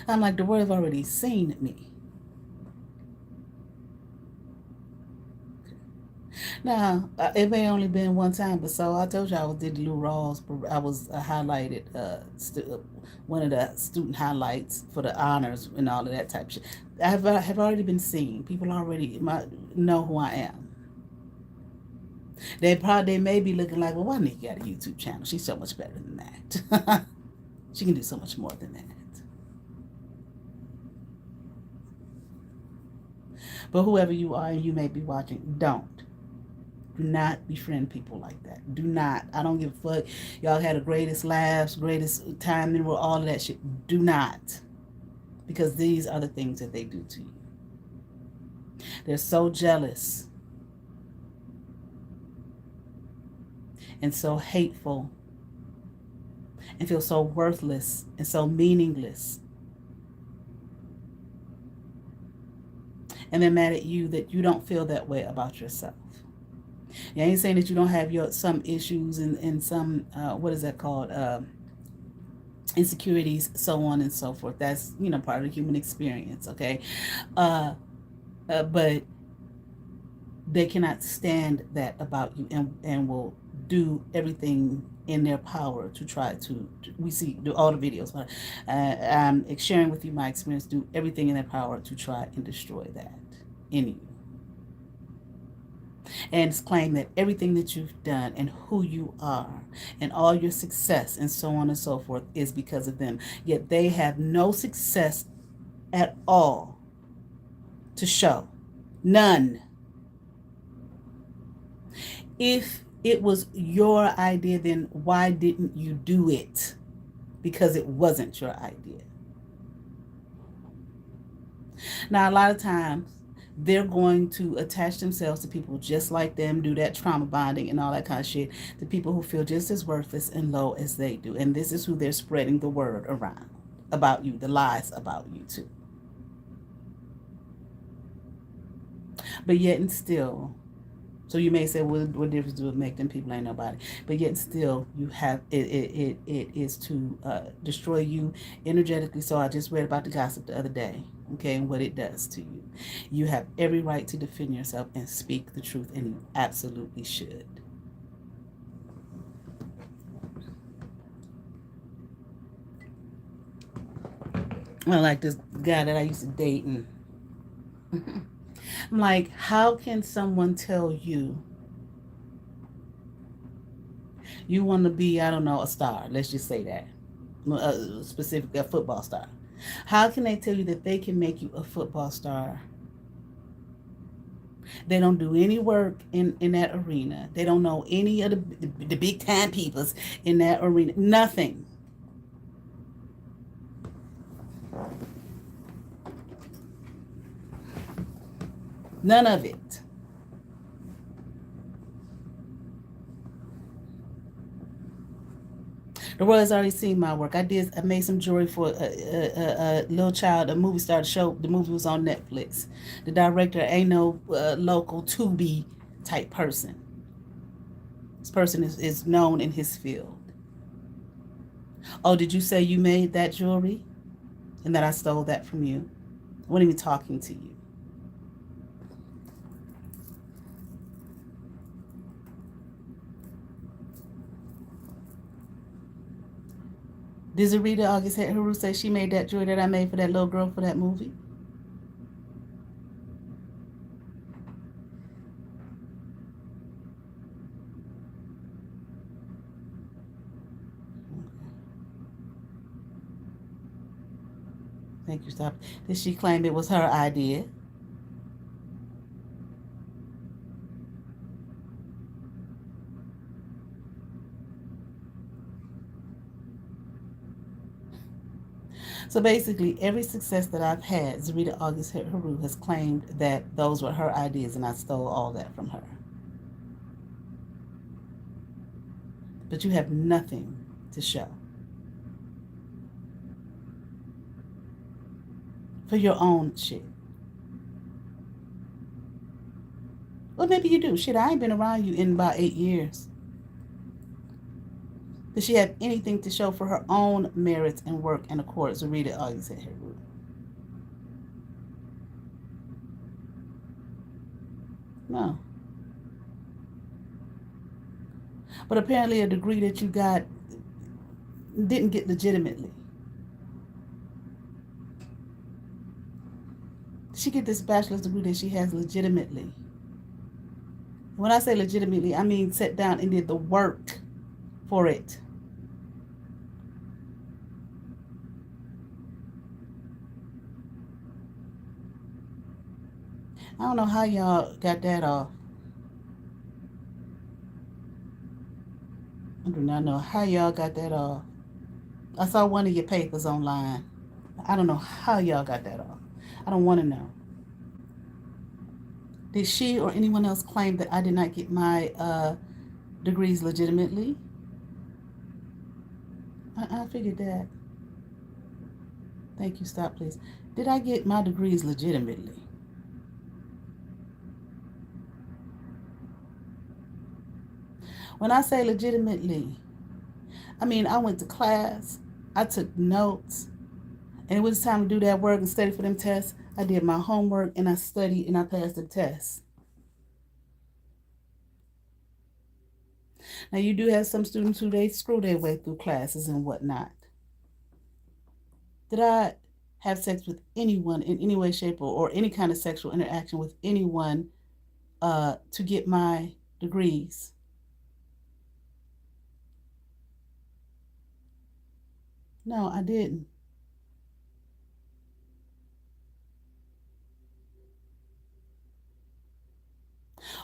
I'm like, the world have already seen me. Now, it may only been one time, but so I told you I did the Lou Rawls, but I was highlighted, one of the student highlights for the honors and all of that type of shit. I have already been seen. People already know who I am. They may be looking like, well, why Nikki got a YouTube channel? She's so much better than that. She can do so much more than that. But whoever you are and you may be watching, do not befriend people like that. Do not. I don't give a fuck. Y'all had the greatest laughs, greatest time in the world, all of that shit. Do not. Because these are the things that they do to you. They're so jealous and so hateful and feel so worthless and so meaningless. And they're mad at you that you don't feel that way about yourself. I ain't saying that you don't have some issues and some what is that called, insecurities, so on and so forth. That's part of the human experience, okay? But they cannot stand that about you, and will do everything in their power to try to. We do all the videos, but I'm sharing with you my experience. Do everything in their power to try and destroy that in you. And claim that everything that you've done and who you are and all your success and so on and so forth is because of them. Yet they have no success at all to show. None. If it was your idea, then why didn't you do it? Because it wasn't your idea. Now, a lot of times, they're going to attach themselves to people just like them, do that trauma bonding and all that kind of shit, to people who feel just as worthless and low as they do. And this is who they're spreading the word around about you, the lies about you too. But yet and still, so you may say, well, what difference do it make? Them people ain't nobody. But yet and still, you have it is to destroy you energetically. So I just read about the gossip the other day, okay, and what it does to you. You have every right to defend yourself and speak the truth, and you absolutely should. I like this guy that I used to date, and I'm like, how can someone tell you you want to be, I don't know, a star? Let's just say that. Specifically, a football star. How can they tell you that they can make you a football star? They don't do any work in that arena. They don't know any of the big time peoples in that arena. Nothing. None of it. The world has already seen my work. I made some jewelry for a little child, a movie star show. The movie was on Netflix. The director ain't no local Tubi type person. This person is known in his field. Oh, did you say you made that jewelry and that I stole that from you? I wasn't even talking to you. Did Zarita August Heru say she made that jewelry that I made for that little girl for that movie? Thank you, stop. Did she claim it was her idea? So basically, every success that I've had, Zarita August Heru has claimed that those were her ideas and I stole all that from her. But you have nothing to show for your own shit. Well, maybe you do. Shit, I ain't been around you in about 8 years. Does she have anything to show for her own merits and work and accord? Zarita August Heru. No. But apparently a degree that you got didn't get legitimately. She get this bachelor's degree that she has legitimately. When I say legitimately, I mean sat down and did the work for it. I don't know how y'all got that off. I do not know how y'all got that off. I saw one of your papers online. I don't know how y'all got that off. I don't want to know. Did she or anyone else claim that I did not get my degrees legitimately? I figured that. Thank you. Stop, please. Did I get my degrees legitimately? When I say legitimately, I mean I went to class, I took notes, and it was time to do that work and study for them tests. I did my homework and I studied and I passed the test. Now you do have some students who they screw their way through classes and whatnot. Did I have sex with anyone in any way, shape, or any kind of sexual interaction with anyone to get my degrees? No, I didn't.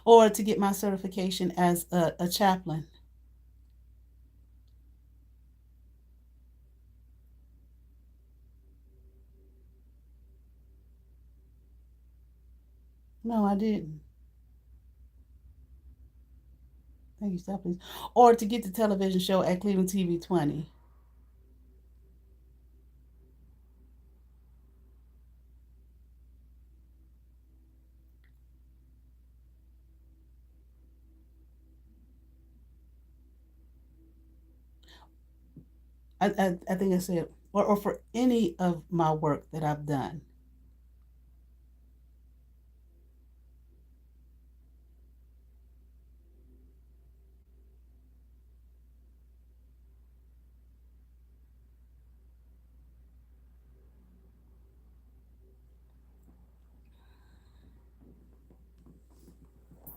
Or to get my certification as a chaplain. No, I didn't. Thank you, stop please. Or to get the television show at Cleveland TV 20. I think I said, or for any of my work that I've done.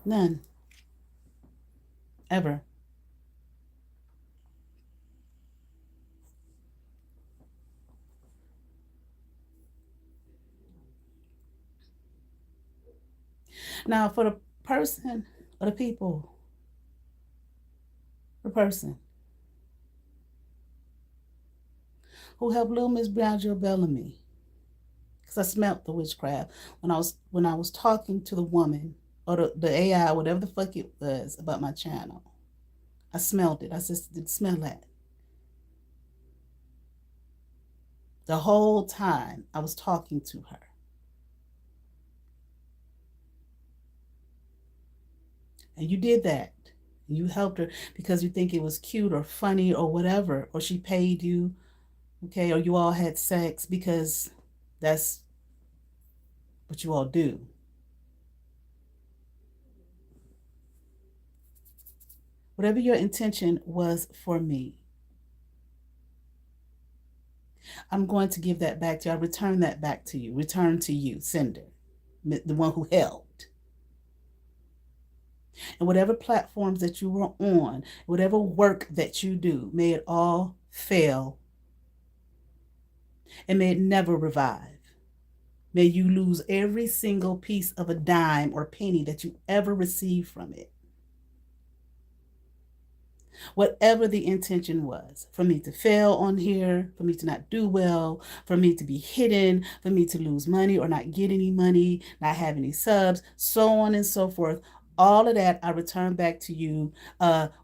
None. Ever. Now, for the person or the people, the person who helped little Miss BreaunaJewellBellamy, because I smelt the witchcraft when I was talking to the woman or the AI, whatever the fuck it was about my channel. I smelled it. I just did smell that. The whole time I was talking to her. And you did that. You helped her because you think it was cute or funny or whatever, or she paid you, okay, or you all had sex because that's what you all do. Whatever your intention was for me, I'm going to give that back to you. I return that back to you. Return to you, sender, the one who helped. And whatever platforms that you were on, whatever work that you do, may it all fail and may it never revive. May you lose every single piece of a dime or penny that you ever received from it. Whatever the intention was, for me to fail on here, for me to not do well, for me to be hidden, for me to lose money or not get any money, not have any subs, so on and so forth. All of that I return back to you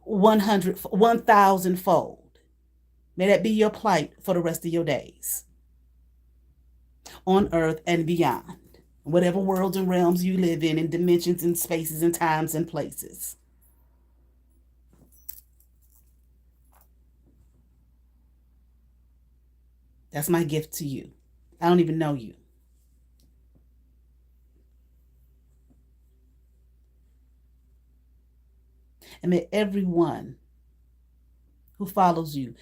1,000 fold. May that be your plight for the rest of your days on earth and beyond. Whatever worlds and realms you live in dimensions and spaces and times and places. That's my gift to you. I don't even know you. And may everyone who follows you,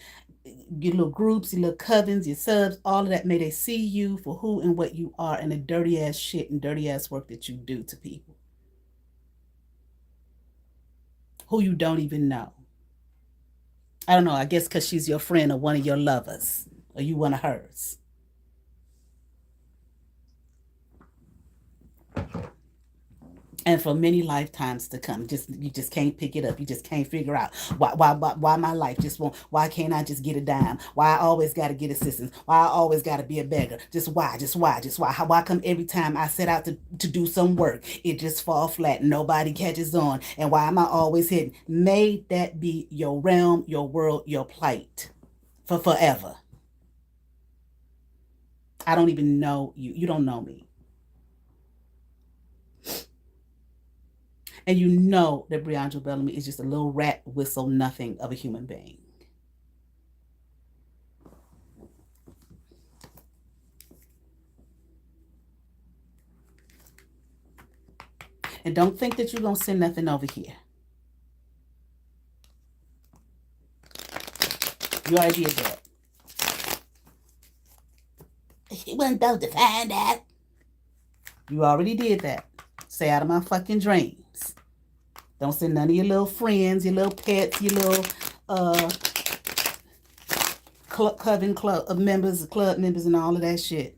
your little groups, your little covens, your subs, all of that, may they see you for who and what you are and the dirty ass shit and dirty ass work that you do to people who you don't even know. I don't know, I guess because she's your friend or one of your lovers, or you one of hers. And for many lifetimes to come, you just can't pick it up. You just can't figure out why my life just won't. Why can't I just get a dime? Why I always got to get assistance? Why I always got to be a beggar? Just why? Why come every time I set out to do some work, it just fall flat and nobody catches on? And why am I always hidden? May that be your realm, your world, your plight for forever. I don't even know you. You don't know me. And you know that BreaunaJewellBellamy is just a little rat whistle nothing of a human being. And don't think that you're going to send nothing over here. You already did that. She wasn't supposed to find that. You already did that. Stay out of my fucking dreams. Don't send none of your little friends, your little pets, your little club members, and all of that shit.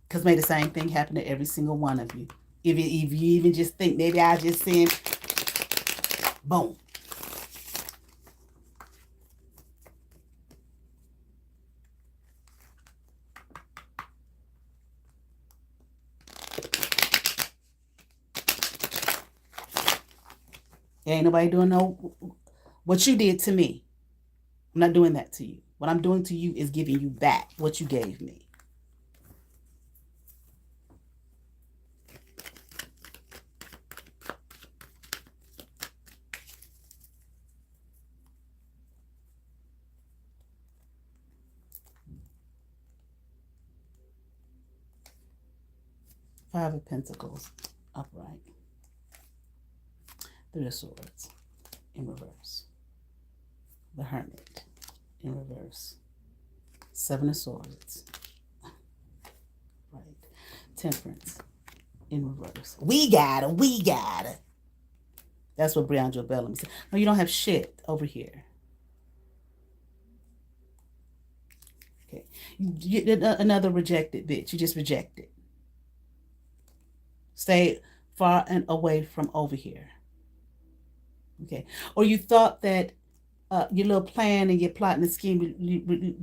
Because may the same thing happen to every single one of you. If you even just think, maybe I just send, boom. Ain't nobody doing no what you did to me. I'm not doing that to you. What I'm doing to you is giving you back what you gave me. Five of Pentacles, upright. Three of Swords, in reverse. The Hermit, in reverse. Seven of Swords, right. Temperance, in reverse. We got it. That's what BreaunaJewellBellamy said. No, you don't have shit over here. Okay. Another rejected bitch. You just rejected. Stay far and away from over here. Okay. Or you thought that your little plan and your plot and the scheme with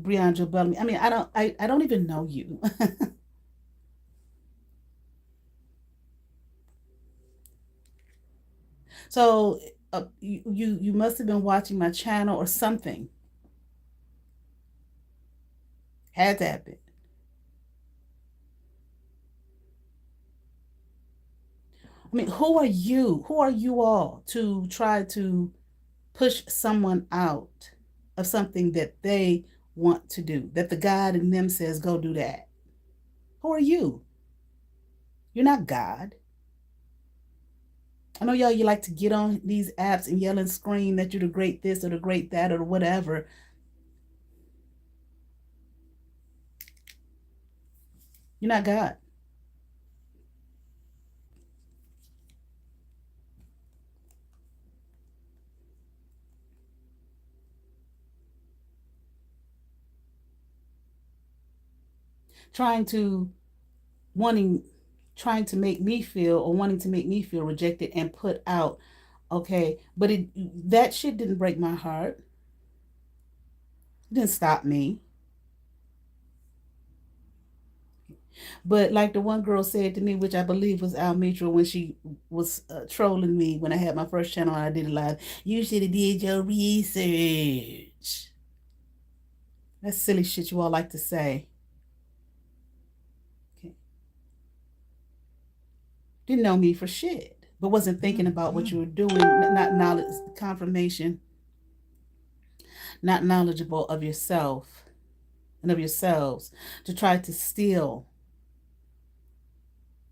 BreaunaJewellBellamy. I mean, I don't even know you. So you must have been watching my channel or something. Had to happen. I mean, who are you? Who are you all to try to push someone out of something that they want to do, that the God in them says, go do that? Who are you? You're not God. I know y'all, you like to get on these apps and yell and scream that you're the great this or the great that or whatever. You're not God. Trying to make me feel or wanting to make me feel rejected and put out. Okay, but that shit didn't break my heart. It didn't stop me. But like the one girl said to me, which I believe was Almitra when she was trolling me when I had my first channel and I did it live, you should have did your research. That's silly shit you all like to say. Okay. Didn't know me for shit, but wasn't thinking about what you were doing, not knowledge, confirmation, not knowledgeable of yourself and of yourselves to try to steal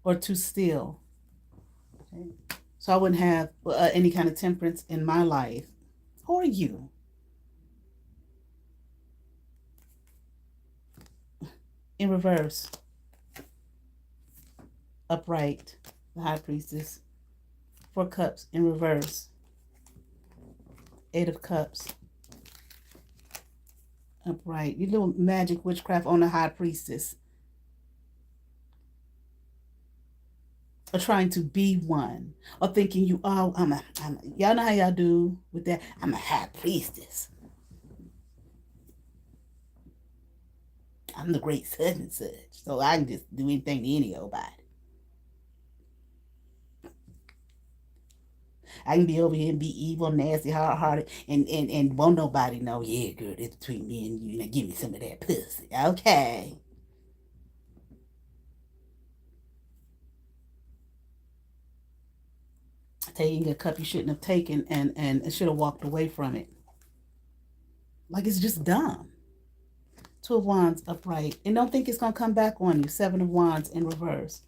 or to steal. Okay. So I wouldn't have any kind of temperance in my life or you. In reverse, upright, the high priestess. 4 cups in reverse. 8 of cups, upright. You little magic witchcraft on the high priestess. Or trying to be one. Or thinking you, oh, y'all know how y'all do with that. I'm a high priestess. I'm the great such and such. So I can just do anything to any old body. I can be over here and be evil, nasty, hard-hearted, and won't nobody know, yeah, girl, it's between me and you. Now give me some of that pussy. Okay. Taking a cup you shouldn't have taken and should have walked away from it. Like it's just dumb. 2 of Wands upright. And don't think it's going to come back on you. 7 of Wands in reverse.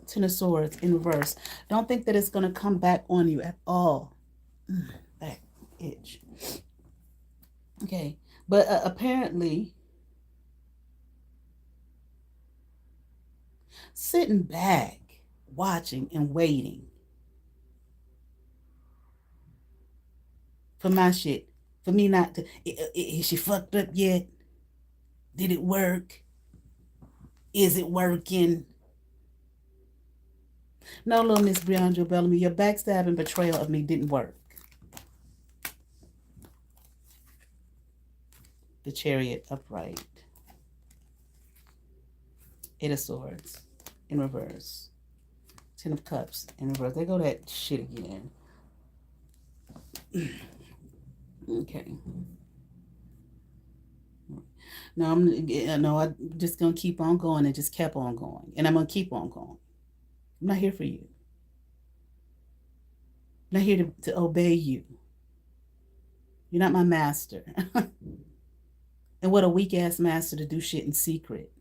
10 of Swords in reverse. Don't think that it's going to come back on you at all. Back itch. Okay. But apparently, sitting back, watching and waiting for my shit. For me not to, is she fucked up yet? Did it work? Is it working? No, little Miss BreaunaJewellBellamy, your backstabbing betrayal of me didn't work. The Chariot upright. 8 of Swords in reverse. 10 of Cups in reverse. There go that shit again. Okay. No, I'm just gonna keep on going and just kept on going. And I'm gonna keep on going. I'm not here for you. I'm not here to obey you. You're not my master. And what a weak ass master to do shit in secret,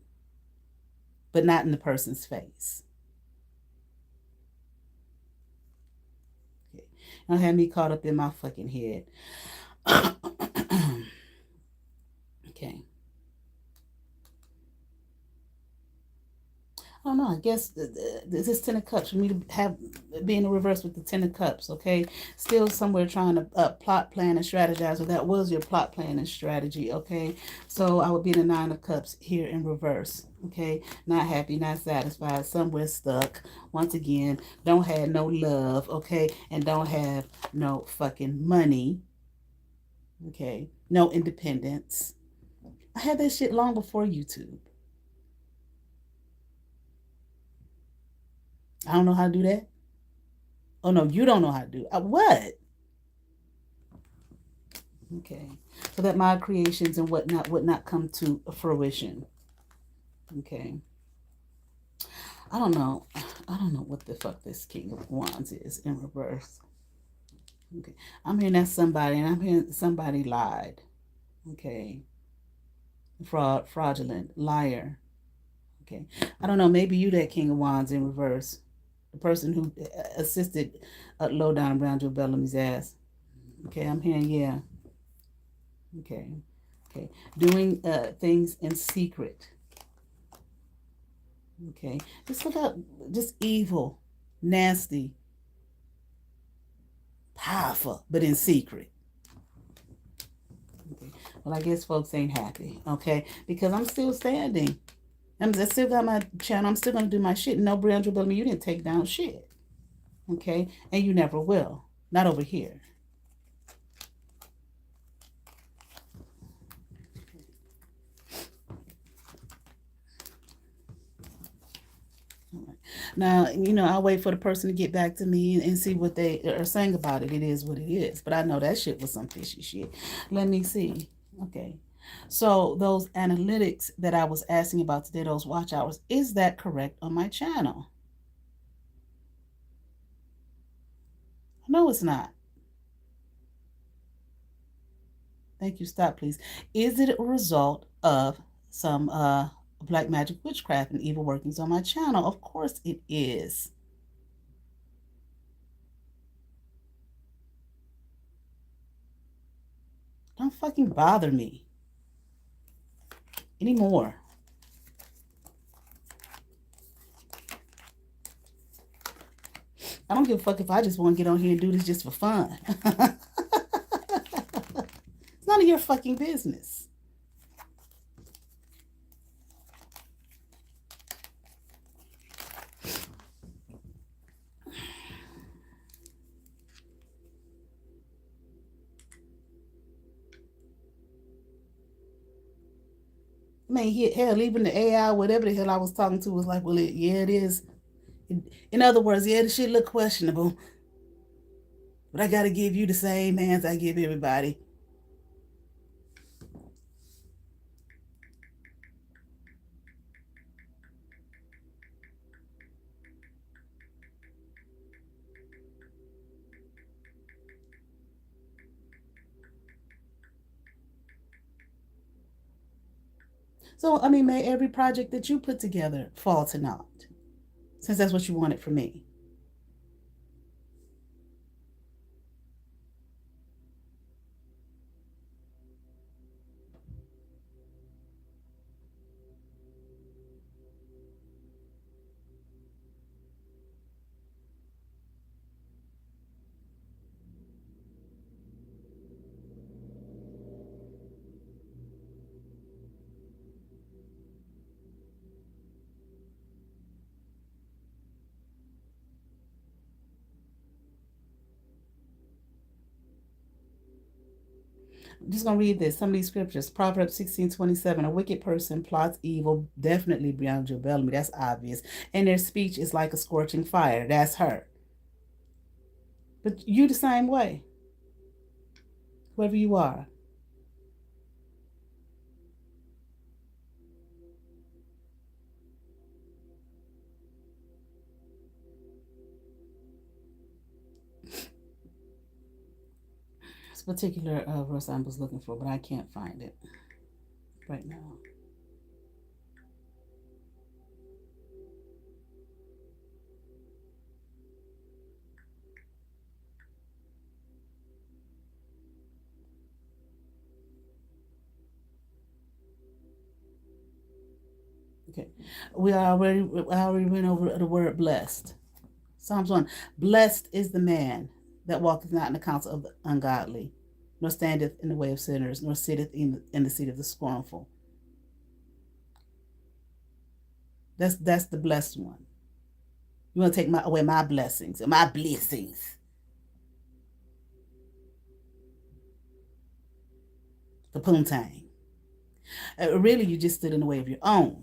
but not in the person's face. Okay. Don't have me caught up in my fucking head. Okay. I don't know. I guess this is 10 of Cups for me to have be in the reverse with the 10 of Cups. Okay, still somewhere trying to plot, plan, and strategize. Well, that was your plot, plan, and strategy. Okay, so I would be in the 9 of Cups here in reverse. Okay, not happy, not satisfied, somewhere stuck. Once again, don't have no love. Okay, and don't have no fucking money. Okay, no independence. I had that shit long before YouTube. I don't know how to do that. Oh, no, you don't know how to do it. What? Okay. So that my creations and whatnot would not come to fruition. Okay. I don't know. I don't know what the fuck this King of Wands is in reverse. Okay. I'm hearing that somebody, and I'm hearing somebody lied. Okay. Fraudulent, liar. Okay. I don't know. Maybe you that King of Wands in reverse. The person who assisted low down BreaunaJewellBellamy's ass. Okay, I'm hearing, yeah. Okay. Okay. Doing things in secret. Okay. Just look up, just evil, nasty, powerful, but in secret. Okay. Well, I guess folks ain't happy. Okay. Because I'm still standing. I still got my channel. I'm still going to do my shit. No, BreaunaJewellBellamy, you didn't take down shit. Okay? And you never will. Not over here. Now, I'll wait for the person to get back to me and see what they are saying about it. It is what it is. But I know that shit was some fishy shit. Let me see. Okay. So those analytics that I was asking about today, those watch hours, is that correct on my channel? No, it's not. Thank you. Stop, please. Is it a result of some black magic, witchcraft, and evil workings on my channel? Of course it is. Don't fucking bother me anymore. I don't give a fuck if I just want to get on here and do this just for fun. It's none of your fucking business. Man, hell, even the AI, whatever the hell I was talking to, was like, well, yeah, it is. In other words, yeah, the shit look questionable, but I gotta give you the same hands I give everybody. So, I mean, may every project that you put together fall to naught, since that's what you wanted from me. I'm just gonna read this. Some of these scriptures. Proverbs 16:27. A wicked person plots evil. Definitely BreaunaJewellBellamy. That's obvious. And their speech is like a scorching fire. That's her. But you the same way. Whoever you are. This particular verse I was looking for, but I can't find it right now. Okay. I already went over the word blessed. Psalms 1. Blessed is the man that walketh not in the counsel of the ungodly, nor standeth in the way of sinners, nor sitteth in the seat of the scornful. That's the blessed one. You want to take away my blessings and my blessings. The poontang. Really, you just stood in the way of your own.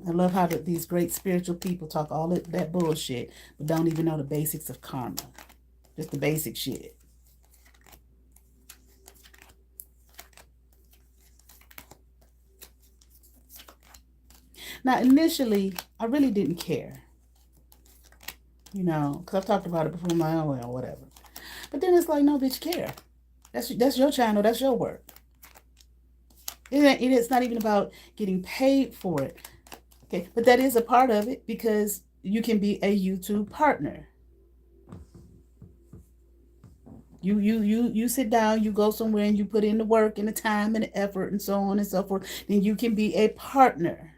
I love how these great spiritual people talk all that bullshit, but don't even know the basics of karma. Just the basic shit. Now, initially, I really didn't care. You know, because I've talked about it before my own way or whatever. But then it's like, no, bitch, care. That's your channel. That's your work. It's not even about getting paid for it. Okay, but that is a part of it because you can be a YouTube partner. You sit down, you go somewhere and you put in the work and the time and the effort and so on and so forth. Then you can be a partner,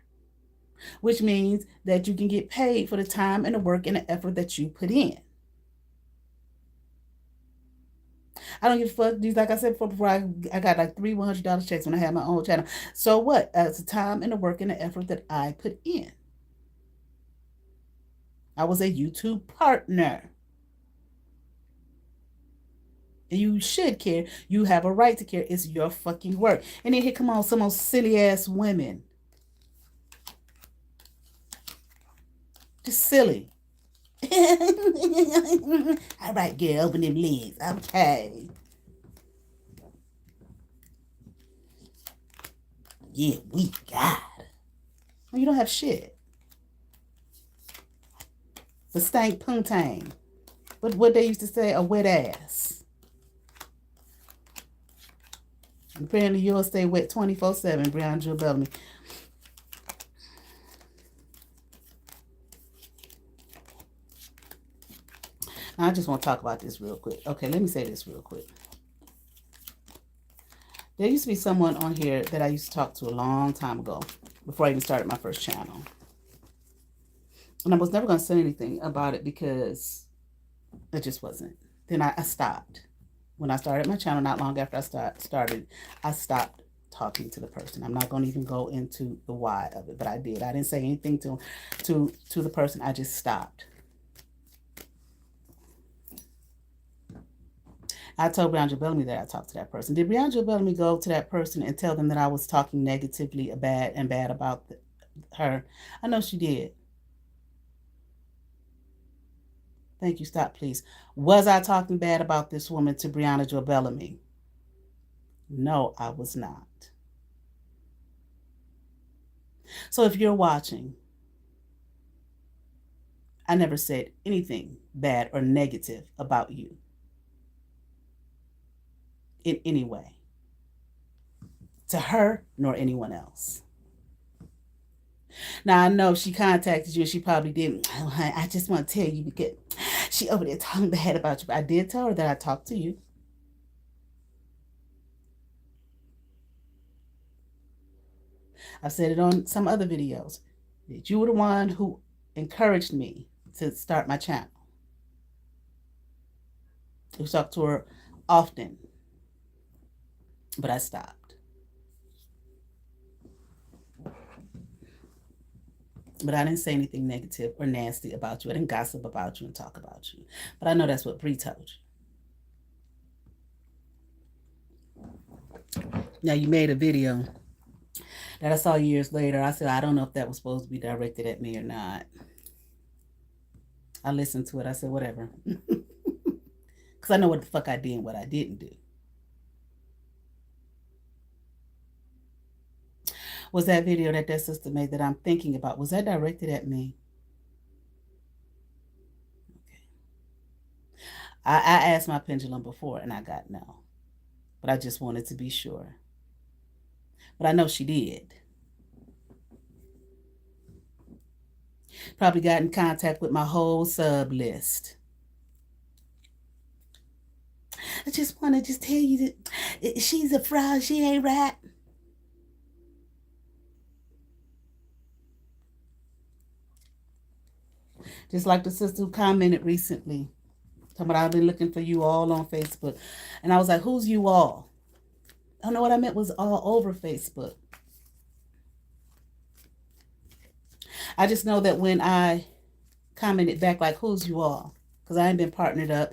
which means that you can get paid for the time and the work and the effort that you put in. I don't give a fuck. These, like I said before I got like three $100 checks when I had my own channel. So what? It's the time and the work and the effort that I put in. I was a YouTube partner. And you should care. You have a right to care. It's your fucking work. And then here come on some old silly ass women. Just silly. All right, girl, open them legs. Okay. Yeah, we got it. Well, you don't have shit. The stank poontang. What they used to say, a wet ass. Apparently you'll stay wet 24/7, BreaunaJewellBellamy. I just want to talk about this real quick. Okay, let me say this real quick. There used to be someone on here that I used to talk to a long time ago, before I even started my first channel. And I was never going to say anything about it because it just wasn't. Then I stopped. When I started my channel, not long after I started, I stopped talking to the person. I'm not going to even go into the why of it, but I did. I didn't say anything to the person. I just stopped. I told BreaunaJewellBellamy that I talked to that person. Did BreaunaJewellBellamy go to that person and tell them that I was talking negatively bad about her? I know she did. Thank you. Stop, please. Was I talking bad about this woman to BreaunaJewellBellamy? No, I was not. So if you're watching, I never said anything bad or negative about you in any way, to her nor anyone else. Now, I know she contacted you and she probably didn't. Oh, honey, I just want to tell you because she over there talking bad about you. But I did tell her that I talked to you. I've said it on some other videos, that you were the one who encouraged me to start my channel. I talked to her often, but I stopped. But I didn't say anything negative or nasty about you. I didn't gossip about you and talk about you. But I know that's what Bree told you. Now, you made a video that I saw years later. I said, I don't know if that was supposed to be directed at me or not. I listened to it. I said, whatever. Because I know what the fuck I did and what I didn't do. Was that video that sister made that I'm thinking about, was that directed at me? Okay. I asked my pendulum before and I got no. But I just wanted to be sure. But I know she did. Probably got in contact with my whole sub list. I just want to tell you that she's a fraud. She ain't right. Just like the sister who commented recently. Talking about, I've been looking for you all on Facebook. And I was like, who's you all? I don't know what I meant was all over Facebook. I just know that when I commented back, like, who's you all? Because I ain't been partnered up,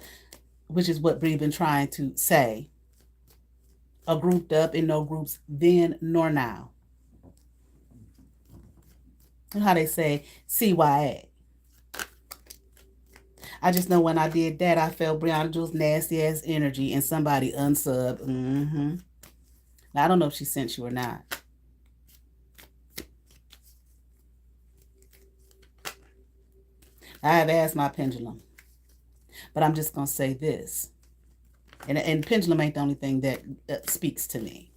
which is what Bree been trying to say. Or grouped up in no groups then nor now. And how they say CYA. I just know when I did that, I felt Breonna Jewell's nasty ass energy and somebody unsubbed. Now, I don't know if she sent you or not. I have asked my pendulum. But I'm just going to say this. And pendulum ain't the only thing that speaks to me.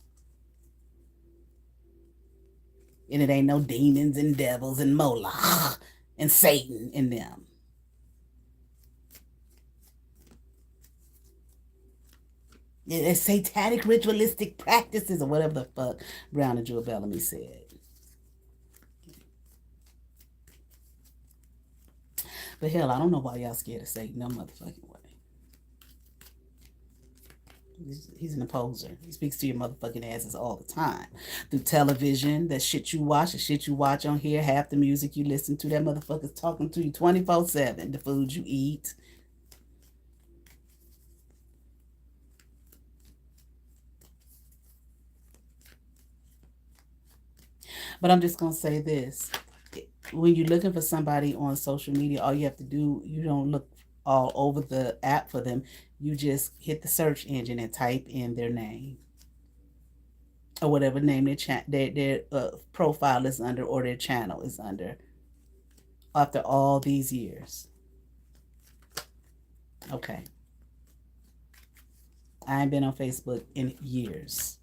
And it ain't no demons and devils and Moloch and Satan in them. It's satanic ritualistic practices or whatever the fuck BreaunaJewellBellamy said. But hell, I don't know why y'all scared of Satan no motherfucking way. He's an opposer. He speaks to your motherfucking asses all the time. Through television, that shit you watch, the shit you watch on here, half the music you listen to, that motherfucker's talking to you 24/7. The food you eat. But I'm just going to say this. When you're looking for somebody on social media, all you have to do, you don't look all over the app for them. You just hit the search engine and type in their name. Or whatever name their profile is under or their channel is under. After all these years. Okay. I ain't been on Facebook in years.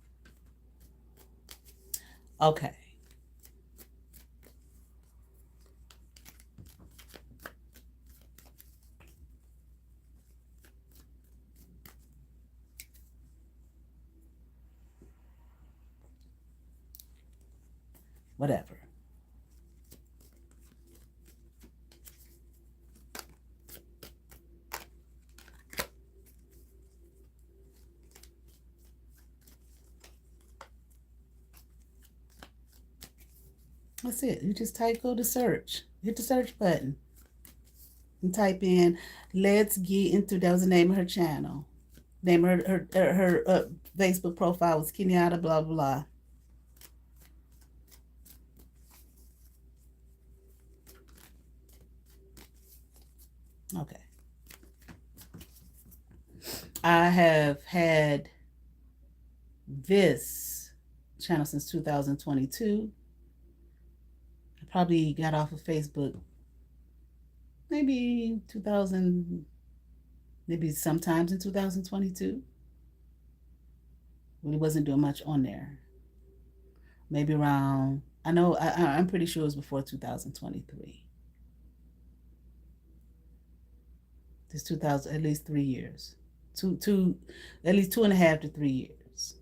Okay. whatever. That's it. You just go to search. Hit the search button and type in "Let's Get Into." That was the name of her channel. Name of her Facebook profile was Kenyatta blah blah. Okay. I have had this channel since 2022. I probably got off of Facebook maybe sometimes in 2022. Really wasn't doing much on there. Maybe around, I'm pretty sure it was before 2023. This 2000, at least 3 years. At least 2.5 to 3 years.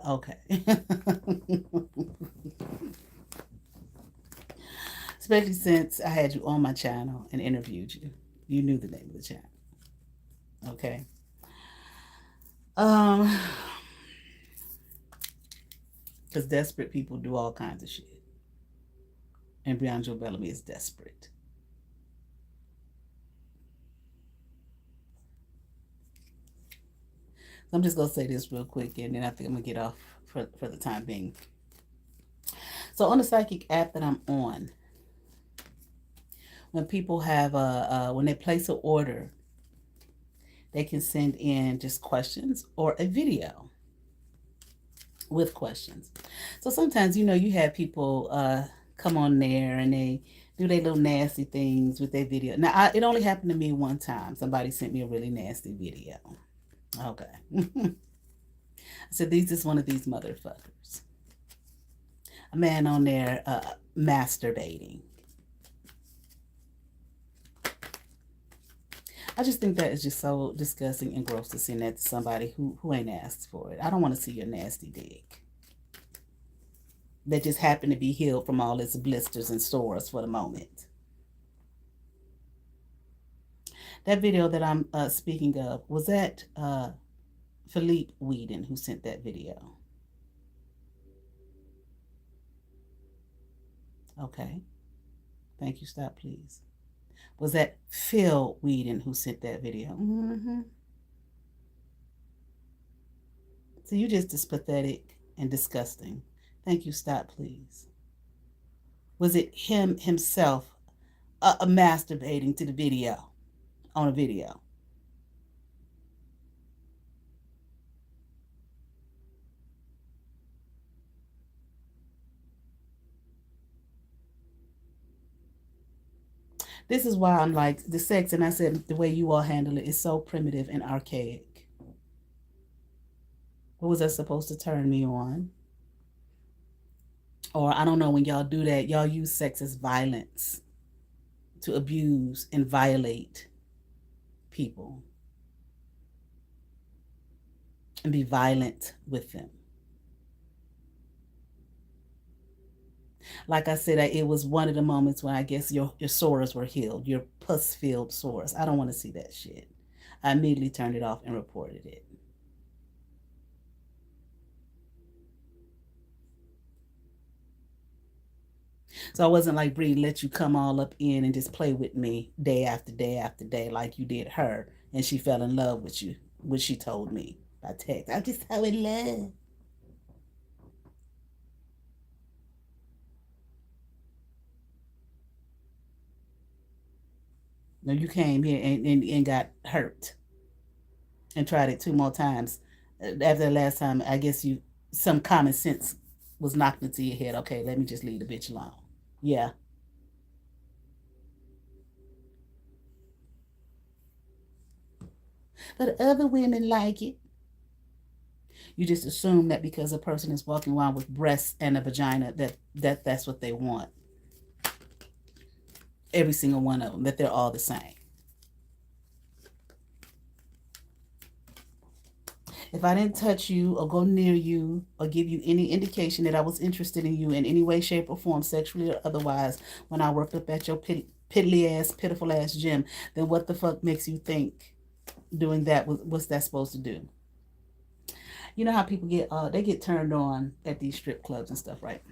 Okay. Especially since I had you on my channel and interviewed you. You knew the name of the channel. Okay. Because desperate people do all kinds of shit. And BreaunaJewellBellamy is desperate. So I'm just going to say this real quick, and then I think I'm going to get off for the time being. So on the psychic app that I'm on, when people have when they place an order, they can send in just questions or a video with questions. So sometimes, you have people come on there and they do their little nasty things with their video. Now, it only happened to me one time. Somebody sent me a really nasty video. Okay. I said, this is one of these motherfuckers. A man on there masturbating. I just think that is just so disgusting and gross to send that to somebody who ain't asked for it. I don't want to see your nasty dick that just happened to be healed from all its blisters and sores for the moment. That video that I'm speaking of, was that Philippe Whedon who sent that video? Okay. Thank you. Stop, please. Was that Phil Whedon who sent that video? Mm-hmm. So you just as pathetic and disgusting. Thank you. Stop, please. Was it him himself masturbating to the video, on a video? This is why I'm like, the sex, and I said the way you all handle it is so primitive and archaic. What was that supposed to turn me on? Or I don't know, when y'all do that, y'all use sex as violence to abuse and violate people and be violent with them. Like I said, it was one of the moments when I guess your sores were healed, your pus-filled sores. I don't want to see that shit. I immediately turned it off and reported it. So I wasn't like, Bree, let you come all up in and just play with me day after day after day like you did her, and she fell in love with you, which she told me by text. I'm just so in love. No, you came here and got hurt and tried it 2 more times. After the last time, I guess some common sense was knocked into your head. Okay, let me just leave the bitch alone. Yeah. But other women like it. You just assume that because a person is walking around with breasts and a vagina, that's what they want. Every single one of them, that they're all the same. If I didn't touch you or go near you or give you any indication that I was interested in you in any way, shape, or form, sexually or otherwise, when I worked up at your piddly ass, pitiful ass gym, then what the fuck makes you think doing that what's that supposed to do? You know how people get turned on at these strip clubs and stuff, right?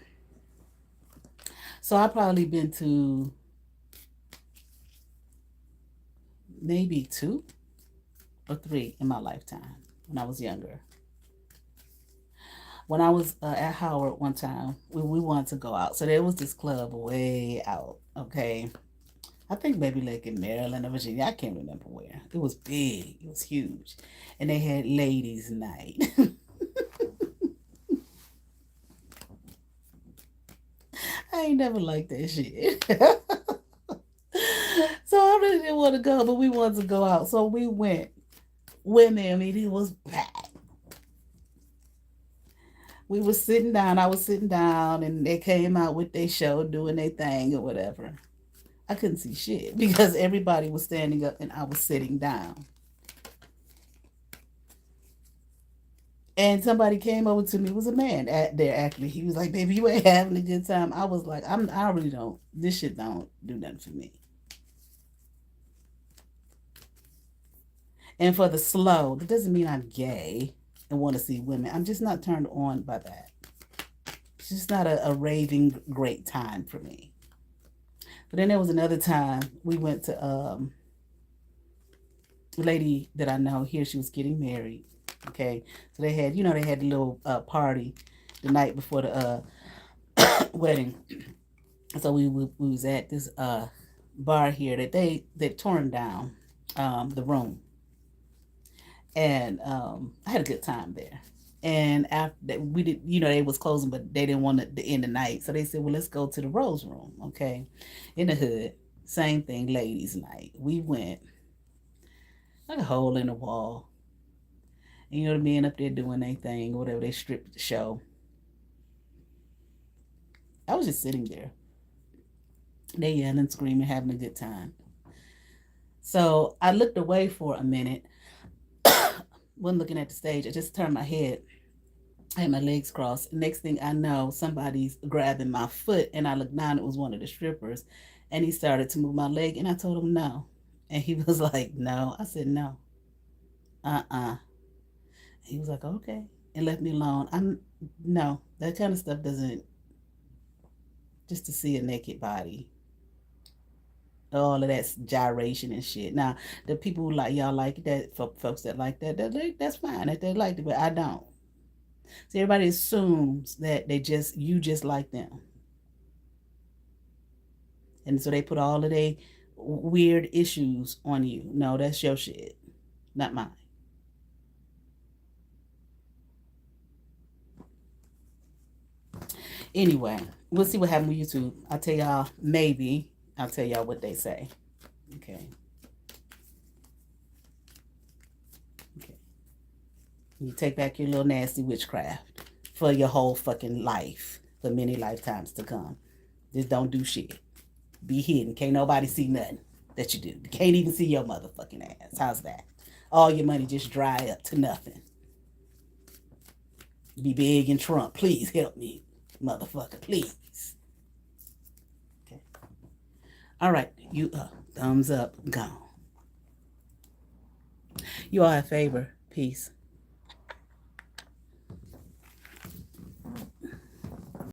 So I probably been to maybe 2 or 3 in my lifetime when I was younger. When I was at Howard one time, we wanted to go out. So there was this club way out, okay? I think maybe like in Maryland or Virginia. I can't remember where. It was big. It was huge. And they had ladies' night. I ain't never liked that shit. So I really didn't want to go, but we wanted to go out. So we went. Women, I mean, it was packed. We were sitting down. I was sitting down, and they came out with their show, doing their thing or whatever. I couldn't see shit because everybody was standing up and I was sitting down. And somebody came over to me. It was a man there actually. He was like, "Baby, you ain't having a good time." I was like, I really don't. This shit don't do nothing for me." And for the slow, that doesn't mean I'm gay and want to see women. I'm just not turned on by that. It's just not a raving great time for me. But then there was another time we went to a lady that I know here. She was getting married. Okay, so they had the little party the night before the wedding. So we was at this bar here that they torn down the room, and I had a good time there. And after that, we did, they was closing, but they didn't want to end the night, so they said, "Well, let's go to the Rose Room." Okay, in the hood, same thing, ladies' night. We went like a hole in the wall. And, the men up there doing their thing, or whatever, they stripped the show. I was just sitting there. They yelling, screaming, having a good time. So I looked away for a minute. Wasn't looking at the stage. I just turned my head. I had my legs crossed. Next thing I know, somebody's grabbing my foot, and I looked down. It was one of the strippers, and he started to move my leg, and I told him no. And he was like, "No." I said, "No. He was like, "Okay," and left me alone. No, that kind of stuff doesn't, just to see a naked body, all of that gyration and shit. Now, the people who y'all like that, folks that like that's fine that they like it, but I don't. See, everybody assumes that you just like them. And so they put all of their weird issues on you. No, that's your shit, not mine. Anyway, we'll see what happens with YouTube. I'll tell y'all, maybe I'll tell y'all what they say. Okay. Okay. You take back your little nasty witchcraft for your whole fucking life, for many lifetimes to come. Just don't do shit. Be hidden. Can't nobody see nothing that you do. Can't even see your motherfucking ass. How's that? All your money just dry up to nothing. Be big and Trump. Please help me, motherfucker. Please. Okay. All right. You up. Thumbs up. Gone. You all have favor. Peace.